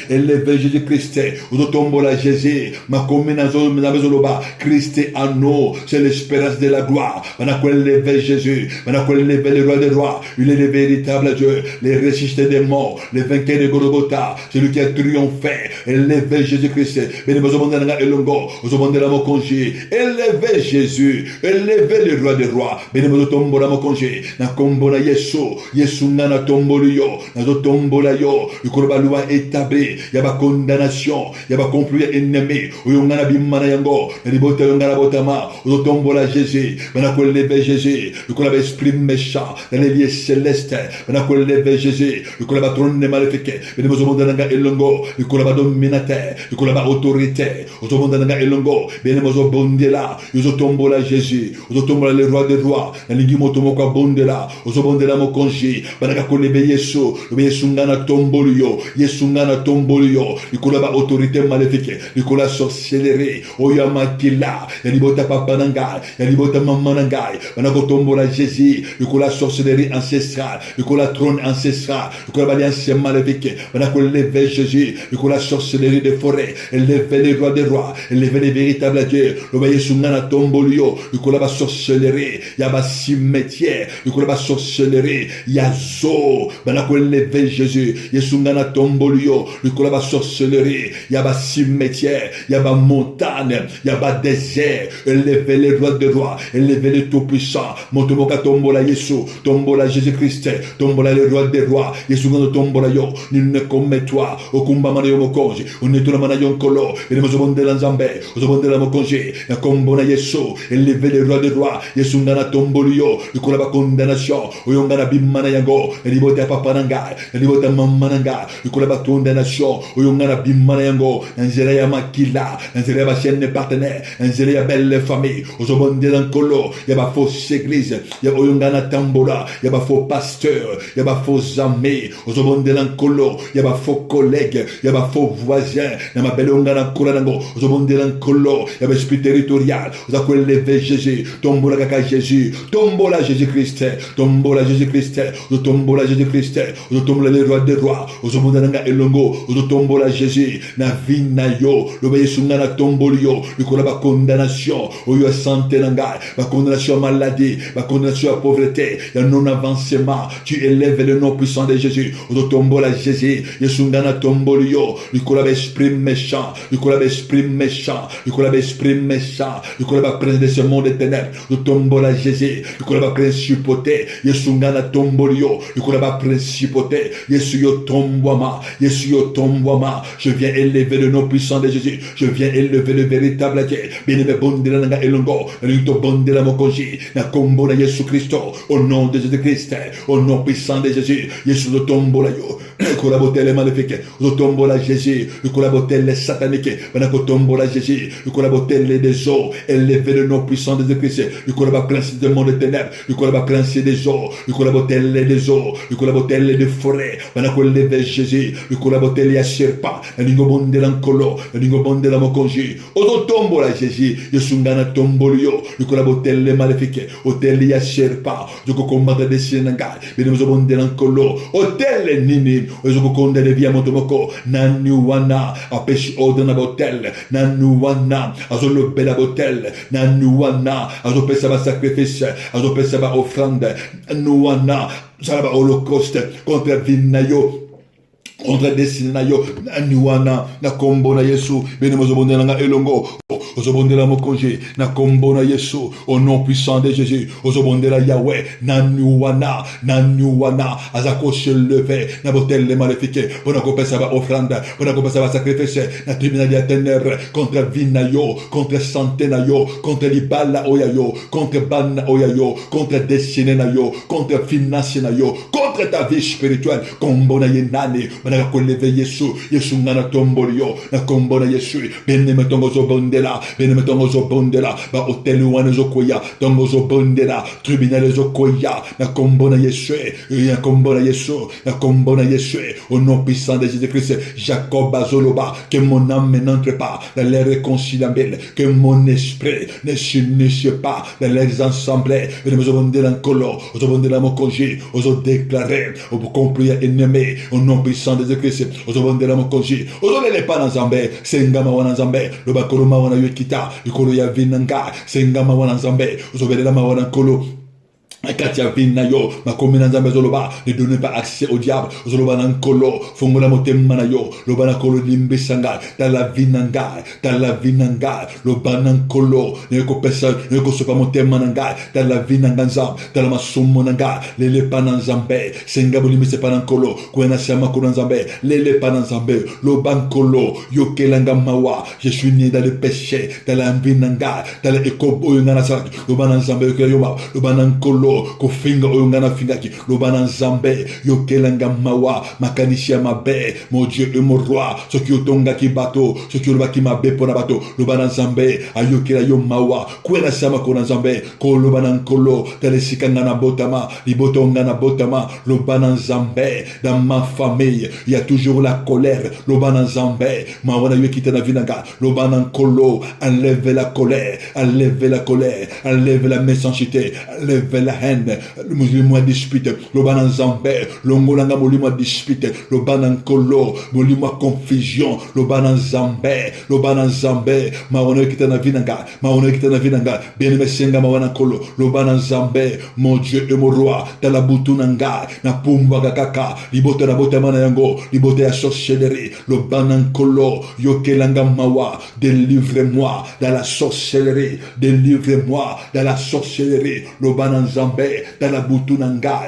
Christ ozo tombola Jésus makomi na zo na bezoloba Christ en nous c'est l'espérance de la gloire bana ko lever Jésus bana ko lever le roi des rois il est le véritable Dieu le ressuscité des morts le vainqueur de Golgotha celui qui a triomphé élevez Jésus Christ bene bozo bondela nga elongo ozo bondela mokonji élevez Jésus élevez le roi des rois bene bozo tombola mokonji na kombo na Yesu ngana tombolio na zo tombola yo ikolo ba loi établi ya ba condamnation ya ba complot ennemi oyo ngana bimana yango na libota yo ngana botama ozo tombola Jésus bana ko lever Jésus ikolo ba esprit méchant dans les lieux célestes bana ko lever Jésus ikolo ba trône de maléfique bene bozo bondela nga elongo ikolo ba dominateur ikolo ba autorité ozo bondela nga elongo bene bozo bondela ozo tombola Jésus ozo tombola le roi des rois na lingi moto moko bondela ozo bondela mokonji bana ko lever Yesu ngana tombolio Yesu ngana tombolio ikolo ba autorité maléfique ikolo sorcellerie oya makila ya libota papa nangai ya libota mama nangai bana ko tombola Jésus ikolo sorcellerie ancestrale ikolo trône ancestral ikolo ba alliance maléfique bana ko lever Jésus ikolo sorcellerie des forêts lever les rois des rois lever les véritables dieux le Yesu ngana tombolio ikolo ba sorcellerie ya ba cimetière ikolo ba sorcellerie ya zo bana ko lever Jésus Yesu ngana tombolio ikolo ba sorcellerie ya ba cimetière ya ba montagne ya ba désert lever les rois des rois lever les tout puissants motomoka tombola Yesu tombola Jésus Christ tombola le roi des rois Yesu ngana tombola yo nul ne comme toi okumba mana yo mokonji onetola mana yo nkolo ele mozo bondela nzambe ozo bondela mokonji ya kombo na Yesu lever les rois des rois Yesu ngana tombolio ikolo ba condamnation oyo ngana bimana yango elibota papa nangai elibota mama nangai ikolo ba condamnation oyo ngana bimana yango nzela ya makila nzela ya ba chaîne partenaire nzela ya belle famille ozo bondela nkolo ya ba fausse église ya oyo ngana tambola ya ba faux pasteur ya ba faux amis ozo bondela nkolo ya ba faux collègues ya ba faux voisins na mabele ngana kola nango ozo bondela nkolo ya ba esprit territorial ozo ko lever Jésus tombola kaka Jésus tombola Jésus Christ tombola Jésus Christ ozo tombola Jésus Christ ozo tombola le roi des rois ozo bondela nga elongo ozo tombola Jésus na vie na yo lo ba Yesu ngana tombolio ikola ba condamnation condamnation, oyo santé nangai, ma condamnation à maladie, ma condamnation à pauvreté, il y a non-avancement. Tu élèves le nom puissant de Jésus. Ozo tombo la Jésus, Yesungana tombo yo, Nicolas esprit méchant, Nicolas esprit méchant, Nicolas esprit méchant, Nicolas prince de ce monde des ténèbres, Ozo tombo la Jésus, Nicolas principauté, Yesungana tombo yo, Nicolas principauté, Yesu yo tomboama, Yesu yo tomboama. Je viens élever le nom puissant de Jésus, je viens élever le véritable Dieu. Bien-aimé bondela nanga elongo, Rito bondela mokoji, na kombo na Yesu Christo, au nom de Jésus-Christ, au nom puissant de Jésus, Yesu yo tombo la yo, Nicolas les maléfiques, Ozo tombo la Jésus, Nicolas les sataniques, Banako tombo la Jésus, Nicolas les des eaux, élever le nom puissant de Jésus-Christ, Nicolas prince du monde des ténèbres, Nicolas prince des eaux, Nicolas les des eaux, Nicolas les des forêts, Banako lever Jésus, Nicolas les serpents, Ningo bonde l'ancolo, Ningo bonde la mokonji, Ozo tombo la Jésus, Yesungana tombo yo, Nicolas les maléfiques, Hôtel ya serpent, Joko combattre des Sénégal, Benzo bonde l'ancolo, Hôtel nini, Ozo konde de via motomoko, Nanuana, apeshi odana botel, Nanuana, Azo le bela botel, Nanuana, Azo pesa ba sacrifice, Azo pesa ba offrande, Nanuana, Salaba holocauste, contre Vinayo, contre destina na yo Nanuana, na kombo na Yesu, bene mozobonde nga elongo, ozobondela mokonje, na kombo na Yesu, au nom puissant de Jésus, ozobondela Yahweh, Nanuana, Nanuana, azako se lever, na botel les maléfiques, pour accompagner sa offrande, pour accompagner sa sacrifice, na tribunal de ténèbres, contre Vinayo, contre santé na yo, contre libala oyayo, contre ban oyayo, contre destinée na yo, contre finance na yo, contre ta vie spirituelle, kombo na yenani, Banaka koleve Yesu, Yesu ngana tombolio, na kombo na Yesu, bene metongo zo bondela, bene metongo zo bondela, ba hotel wana zo koya, tongo zo bondela, tribunal zo koya, na kombo na Yesu, na kombo na Yesu, na kombo na Yesu, au nom puissant de Jésus-Christ, Jacob azoloba, que mon âme n'entre pas dans les réconciliables, que mon esprit ne s'unisse pas dans les assemblées, bene mezo bondela nkolo, zo bondela mokonji, zo déclarer, au compris ennemi, au nom puissant de Jésus-Christ, ozobondela mokonji, ozolele pa na Nzambe, sengama wana Nzambe, loba koloma wana yekita, ikolo ya vinanga, sengama wana Nzambe, ozobelela ma wana nkolo, Katia Vinayo, ma commune Nzambe Zoloba, ne donnez pas accès au diable, Zoloba Nankolo, Fongola Motemanayo, Loba Nakolo Limbesanga, dans la Vinanga, Loba Nankolo, ne kopesa, ne kosopa Motemananga, dans la Vinanganzam, dans la Masumonanga, Lele Pananzambe, Sengabo Limbese Panankolo, Kwena Siama Konanzambe, Lele Pananzambe, Lobankolo, Yokelanga Mawa, je suis né dans le péché, dans la Vinanga, dans le Ekobo Yonganasa, Loba Nanzambe, Loba Nankolo, Kofinga oyongana fingaki, Lobana Nzambe, Yokelanga Mawa, Makanishia Mabe, mon Dieu et mon roi, ce qui otonga ki bato, ce qui olobaki mabe pona bato, Lobana Nzambe, Ayokela yo Mawa, Kwena Sama Kona Nzambe, Ko Lobana Nkolo, Telesikanga na Botama, Libotonga na Botama, Lobana Nzambe, dans ma famille, il y a toujours la colère, Lobana Nzambe, Mawana Yokita na Vinanga, Lobana Nkolo, enlève la colère, enlève la colère, enlève la méchanceté, enlève la haine, le musulman dispute, le banan Nzambe, le ngolanga molimo dispute, le banan kolo, molimo confusion, le banan Nzambe, mawana kita na vinanga, bien aimé senga mawana kolo, le banan Nzambe, mon Dieu et mon roi, dans la butunanga, na pumba kakaka, libote na bote mana yango, libote ya sorcellerie, le banan kolo, yokelanga mawa, délivre-moi dans la sorcellerie, délivre-moi dans la sorcellerie, le banan Nzambe, dans la butunanga,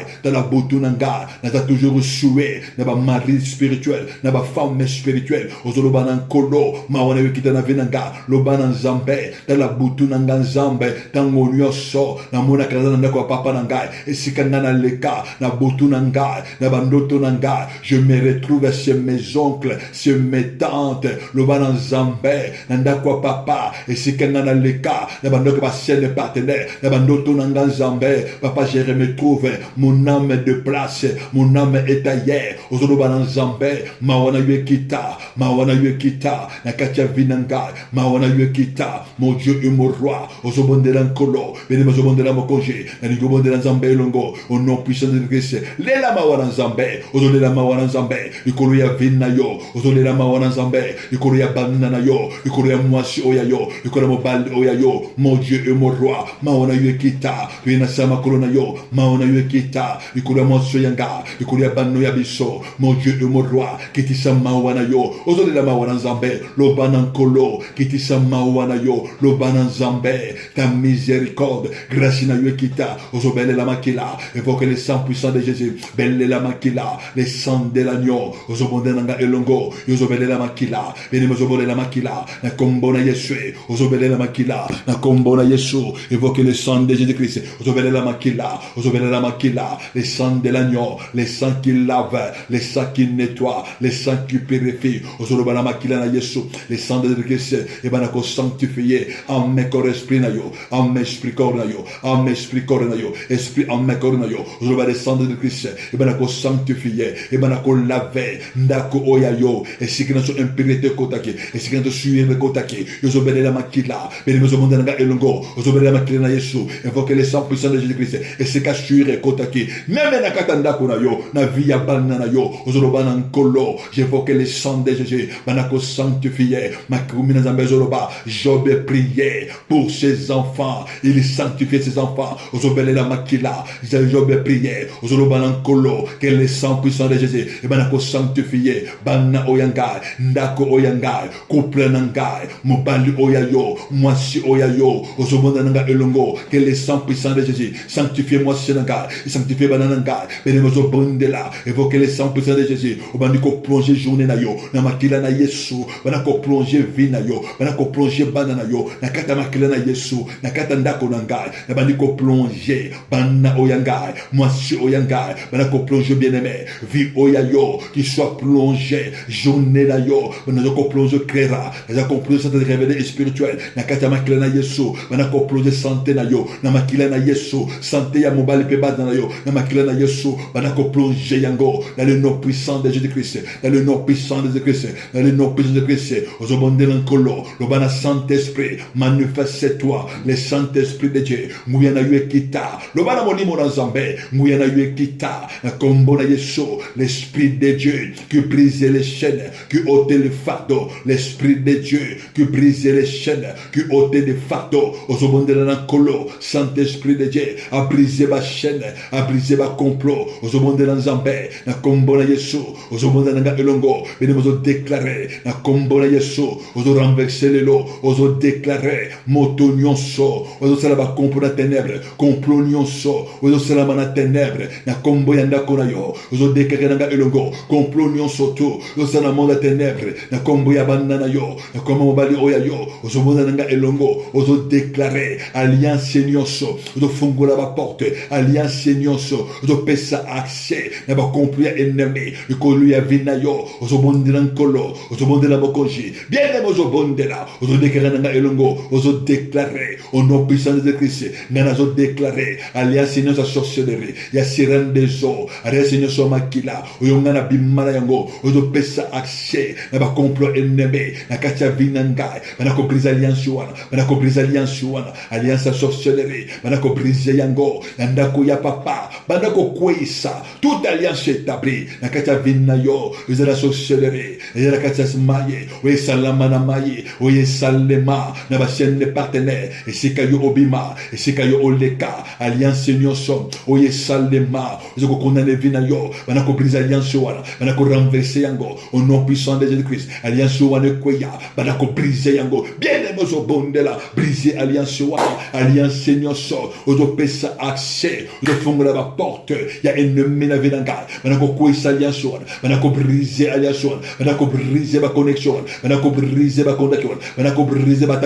n'a pas toujours soué, n'a pas mari spirituel, n'a pas femme spirituelle, ozolo banan kolo, mawana yokita na vinanga, lo banan Nzambe, dans la butunanga Nzambe, dans mon yoso, na mona kaza na kwa papa nanga, et si kanana leka, na butunanga, na bandoto nanga, je me retrouve chez mes oncles, chez mes tantes, lo banan Nzambe, nanda kwa papa, et si kanana leka, na bandoto ba sienne partenaire, na bandoto nanga Nzambe, Papa, je me trouve, mon âme est de place, mon âme est ailleurs. Ozoloba Nzambe, Mawana Yekita, Mawana Yekita, Nakatia Vinanga, Mawana Yekita, mon Dieu et mon roi, Ozobondela Nkolo, Benemazobondela Mokonje, Nanigobondela Nzambe Longo, au nom puissant de Christ, Lela Mawana Nzambe, Ozolela Mawana Nzambe, Ikoloya Vinayo, Ozolela Mawana Nzambe, Ikoloya Banana yo, Ikoloya Mwasi Oyayo, Ikoloya Mobal Oyayo, mon Dieu et mon roi, Mawana Yekita, Vinasama Kolona yo, Mawana Yekita, Ikoloya Mwasi Yanga, Ikoloya Bano Yabiso, mon Dieu et mon roi, Kitisa Mawana yo, Ozolela Mawana Nzambe, Lobanan Kolo, Kitisa Mawana yo, Lobanan Nzambe, ta miséricorde, grâce na Yekita, Ozobele la Makila, évoque les sang puissants de Jésus, Belle la Makila, les sangs de l'agneau, Ozobondenanga Elongo, Ozobele la Makila, Benimozobole la Makila, na Kombona Yesue, Ozobele la Makila, na Kombona Yesu, évoque le sang de Jésus-Christ, Ozobele la Makila, Ozobele la Makila, les sangs de l'agneau, les sangs qui lavent, les sangs qui nettoient, les sangs qui purifient, Ozobele la Makila na Yesu, les sangs de Jésus-Christ, et banako sanctifié, en mes corps esprit na yo, en mes esprit corps na yo, en mes esprit corps na yo, esprit en mes corps na yo, Ozobele les sangs de Christ, et banako sanctifié, et banako lavé, ndako oyayo, et si que nous sommes impérités kotaki, et si que nous sommes kotaki, Ozobele la Makila, Benimozobele na Elongo, Ozobele la Makila na Yesu, invoque les sangs puissants de Jésus-Christ, et c'est qu'assuré kotaki, même na katandako na yo, na via banana yo, Ozolobana nkolo, j'évoque les sangs de Jésus, banako sanctifié, ma kumina zambezoloba, Job priait pour ses enfants, il sanctifiait ses enfants, Ozobele la Makila, Job priait, Ozolobana nkolo, que les sangs puissants de Jésus, et banako sanctifié, bana oyanga, ndako oyanga, couple nanga, mobali oyayo, mwasi oyayo, Ozobona nanga elongo, que les sangs puissants de Jésus, sanctifiez mwasi nanga, sanctifiez banananga, benemozo bondela, évoquez les sangs puissants de Jésus, obandiko plonger journée na yo, na makila na Yesu, banako plonger vie na yo, banako plonger banana yo, na kata makila na Yesu, na kata ndako nanga, na bandiko plonger, bana oyanga, mwasi oyanga, banako plonger bien-aimé, vie oyayo, qui soit plongé, journée na yo, banako plonger créera, banako plonger santé révélée et spirituelle, na kata makila na Yesu, banako plonger santé na yo, na makila na Yesu, santé ya mobali pe na yo, na makila na Yesu, banako plonger yango, dans le nom puissant de Jésus-Christ, dans le nom puissant de Jésus-Christ, dans le nom puissant de Jésus-Christ, Ozobonde l'encolo, le bana Saint-Esprit, manifeste-toi, le Saint-Esprit de Dieu, Mouyana Yuekita, le bana Monimo Nzambe, Mouyana Yuekita, la combo na Yesu, l'Esprit de Dieu, qui brise les chaînes, qui ôte le fardeau, l'Esprit de Dieu, qui brise les chaînes, qui ôte le fardeau, Ozobonde l'encolo, Saint-Esprit de Dieu, a brisé ma chaîne, a brisé ma complot, Ozobonde l'Nzambe, la combo na Yesu, Ozobonde l'Nanga Elongo, Benemozo déclaré, la combo na Yesu, Ozo renverser les lots, Ozo déclaré, moto nyonso, Ozo salaba complot na ténèbres, complot nyonso, Ozo salama na ténèbres, na combo yanda konayo, Ozo déclaré Nanga Elongo, complot nyonso tout, Ozo salama na ténèbres, na combo ya banana yo, na combo mobali oyayo, Ozo bonda Nanga Elongo, Ozo déclaré, alliance nyonso, Ozo fungola ba porte, alliance nyonso, Ozo pesa accès, na ba complot ya ennemi, Ikolu ya vinayo, Ozo bondela nkolo, Ozo bondela mokonji, bien aimé Ozo bondela, Ozo déclaré Nanga Elongo, Ozo déclaré, au nom puissant de Christ, Nana Ozo déclaré, alliance Seigneur sa sorcellerie, ya sirène des eaux, alliance Seigneur sa makila, Oyongana bimala yango, Ozo pesa accès, na ba complot ennemi, na katia vinanga, Banako brise alliance wana, Banako brise alliance wana, alliance sa sorcellerie, Banako brise yango, Nandako ya papa, Banako kweisa, toute alliance établie, na katia vinayo, Ozo la sorcellerie, Ozo la katia smaye, Oye salama na maye, Oye salema, na ba chaîne partenaire, et c'est kayo obima, et c'est kayo oleka, alliance Seigneur som, Oye salema, Ozo condamné vinayo, Banako brise alliance wana, Banako renverser yango, au nom puissant de Jésus-Christ, alliance wana kweya, Banako brise yango, bien aimé Ozo bondela, briser alliance wana, alliance Seigneur som, Ozo pesa accès, Ozo fongola ba porte, ya ennemi na vinanga, Banako kwesa alliance wana, Banako briser alliance wana, Banako briser ba connexion, Banako briser ba connexion, Banako briser ba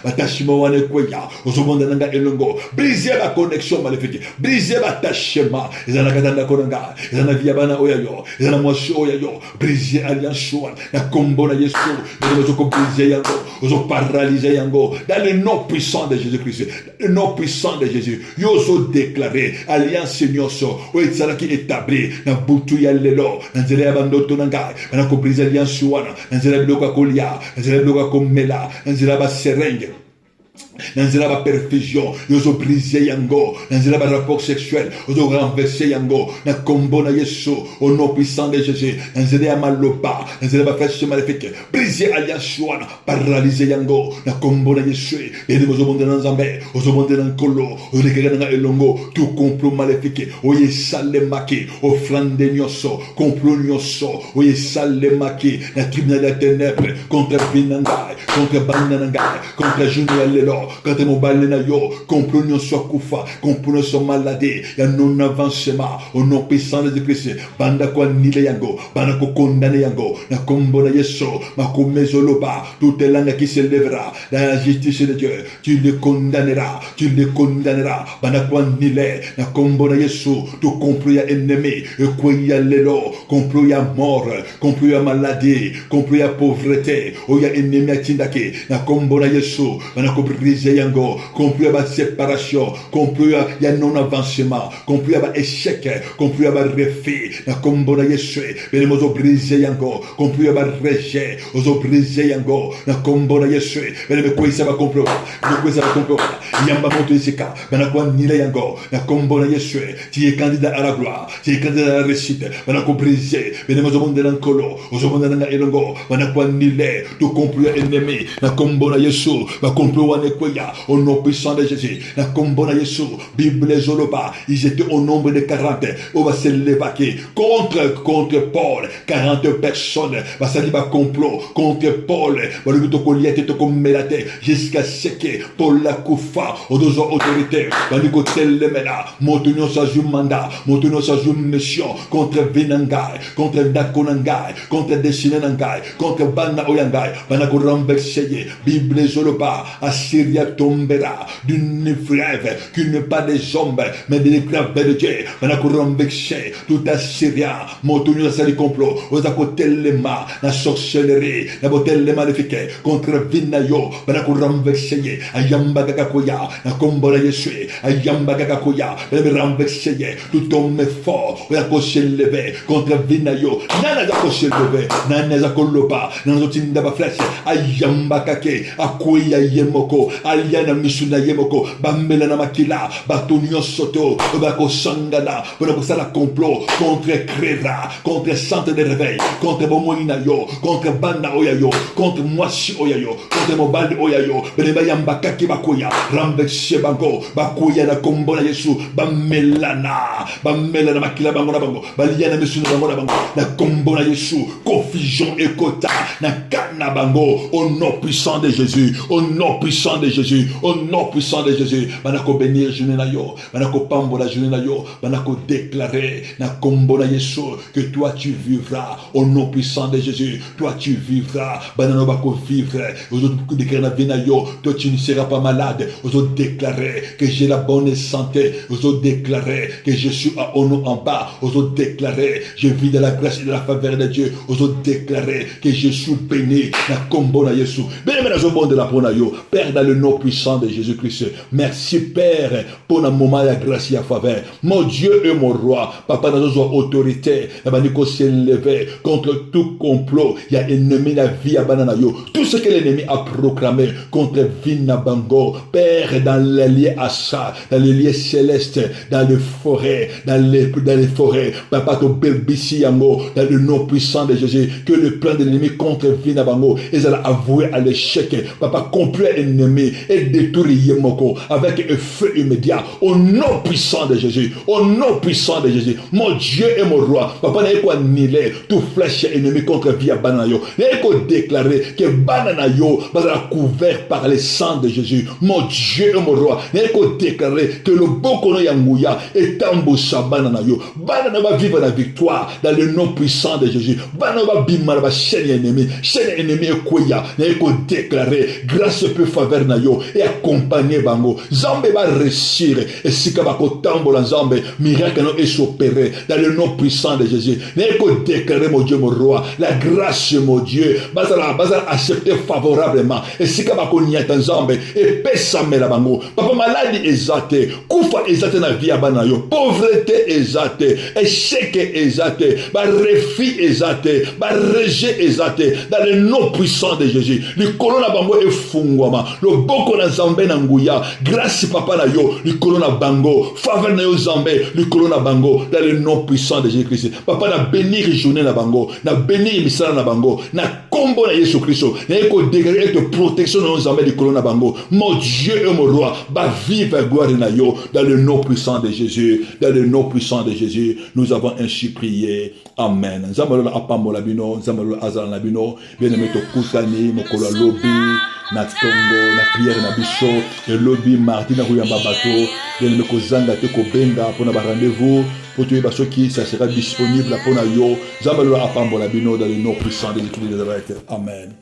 attachement wana kweya, Ozo bonda Nanga Elongo, briser ba connexion maléfique, briser ba attachement, ezana katanda konanga, ezana via bana oyayo, ezana mwasi oyayo, briser alliance wana, na combo na Yesu, Ozo ko briser yango, Ozo paralyser yango, dans le nom puissant de Jésus-Christ, le nom puissant de Jésus, yozo déclaré alliance nyonso o ezalaki établi na butu ya lelo na nzela ya bandoto na ngai bana ko brise alliance wana na nzela ya biloko ya kolia na nzela ya biloko ya komela na nzela ya baserenge na nzela ba perfusion yozo brise yango na nzela ba rapport sexuel yozo renverser yango na kombo na Yesu au nom puissant de Jésus na nzela ya maloba na nzela ba flèche maléfique brise alliance wana paralyser yango na kombo na Yesu bene mozo bonde na nzambe ozo bonde na nkolo olekega na elongo tout complot maléfique oye salemaki offrande nyonso complot nyonso oye salemaki na tribunal des ténèbres contre Vinanga contre Bananga contre Junior Lelo contre Mobile na yo complot nyonso kufa complot nyonso maladie ya non avancement au nom puissant de Christ banda kwa nile yango banda ko condamner yango na kombo na Yesu makomezoloba toute langue qui se lèvera dans la justice de Dieu tu le condamneras banda kwa nile na kombo na Yesu tout complot ya ennemi kwa ya lelo complot ya mort complot ya maladie complot ya pauvreté o ya ennemi atindaki na kombo na Yesu banda ko brise yango complot ya ba séparation complot ya non avancement complot ya ba échec complot ya ba refus na kombo na Yesu bene mozo brise yango complot ya ba rejet ozo brise yango na kombo na Yesu bene ko isa ba complot yamba moto isika bana kwa nile yango na kombo na Yesu tu es candidat à la gloire tu es candidat à la réussite bana ko brise bene mozo bonde na nkolo ozo bonde na elongo bana kwa nile tout complot ennemi na kombo na Yesu ba complot wane koya au nom puissant de Jésus na kombo na Yesu Bible zoloba ils étaient au nombre de 40 on va se lever contre Paul 40 personnes va salir ba complot contre Paul va le to koliate to komelate jusqu'à ce que Paul la kufa aux deux autorités va lui côté le mena montenons sa mandat montenons sa mission contre Vinangai contre Dakonangai contre Dessinangai contre Bana Oyangai bana ko renverser Bible zoloba Assyria tombera d'une fleuve qui n'est pas des hommes mais des graves de Dieu bana ko renverser tout Assyrien montenons sa complot aux à côté les ma la sorcellerie la beauté les maléfiques contre Vinayo bana ko renverser ayamba kakakoya na kombo la Yesu ayamba kakakoya le renverser tout homme fort on a ko se lever contre Vinayo nana za ko se lever nana za ko loba nana tinda ba flèche ayamba kake akoya yemoko aliana misuna yemoko bamela na makila batonyo soto ba ko sangana pour ko sala complot contre Krera contre centre de réveil contre Bomoina yo contre Banda Oyayo contre Mwasi Oyayo contre Mobile Oyayo bene yamba kake bakoya renverser bango bakoya na kombo na Yesu bamela na makila bango na bango baliana misuna bango na kombo na Yesu confusion et quota na kana bango au nom puissant de Jésus au nom puissant de Jésus au nom puissant de Jésus banako bénir journée na yo banako pambola journée na yo banako déclarer na kombo na Yesu que toi tu vivras au nom puissant de Jésus toi tu vivras banano bako vivre aux autres déclarer na vie na yo toi tu ne seras pas malade aux autres déclarer que j'ai la bonne santé aux autres déclarer que je suis à honneur en bas aux autres déclarer je vis de la grâce et de la faveur de Dieu aux autres déclarer que je suis béni na kombo na Yesu béni na zo bonde la pona yo Père dans le nom puissant de Jésus-Christ merci Père pour un moment de grâce et de faveur mon Dieu et mon roi papa dans nos autorités la baniko s'est levé contre tout complot il y a ennemi la vie à banana yo tout ce que l'ennemi a proclamé contre Vina Bango Père dans les lieux à ça dans les lieux célestes dans les forêts dans les forêts papa to belbisi yango dans le nom puissant de Jésus que le plan de l'ennemi contre Vina Bango ils allaient avouer à l'échec papa complet ennemi et détruire Yemoko avec un feu immédiat au nom puissant de Jésus au nom puissant de Jésus mon Dieu et mon roi papa n'a quoi nier tout flèche ennemi contre Via Bananayo n'a quoi déclarer que Bananayo va couvert par le sang de Jésus mon Dieu et mon roi n'a quoi déclarer que le Bokono Yanguya est Tambosa Bananayo Banana va vivre la victoire dans le nom puissant de Jésus. Banaba bimara ba chaîne ennemi ekoya na eko déclarer grâce peu faveur na yo et accompagner bango. Zambe va réussir et sika ba kotambola Zambe miracle no est opéré dans le nom puissant de Jésus. Na eko déclarer mon Dieu mon roi la grâce mon Dieu bazala accepter favorablement et sika ba konyata Zambe et pesa mela bango. Papa maladie ezate kufa ezate na vie abana yo pauvreté ezate échec ezate ba refus ezate ba rejet ezate dans le nom puissant de Jésus. Le corona bango efungwama le boko na Zambe na nguya grâce papa na yo le corona bango faveur na yo Zambe le corona bango dans le nom puissant de Jésus-Christ. Papa na bénir journée na bango na bénir misala na bango na combo na Jésus Christ na eko dégager de protection na Zambe le corona bango. Mon Dieu et mon roi ba vive gloire na yo dans le nom puissant de Jésus. Dans le nom puissant de Jésus nous avons ainsi prié. Amen. Nzambe la apambola bino, nzambe la azala na bino, bien-aimé to kutani mokolo lobi na tongo na prière na biso et lobi mardi na kuyamba bato, bien-aimé ko zanga te ko benga pona ba rendez-vous pour tuer baso qui ça sera disponible pona yo. Nzambe la apambola bino dans le nom puissant de Jésus de Nazareth. Amen.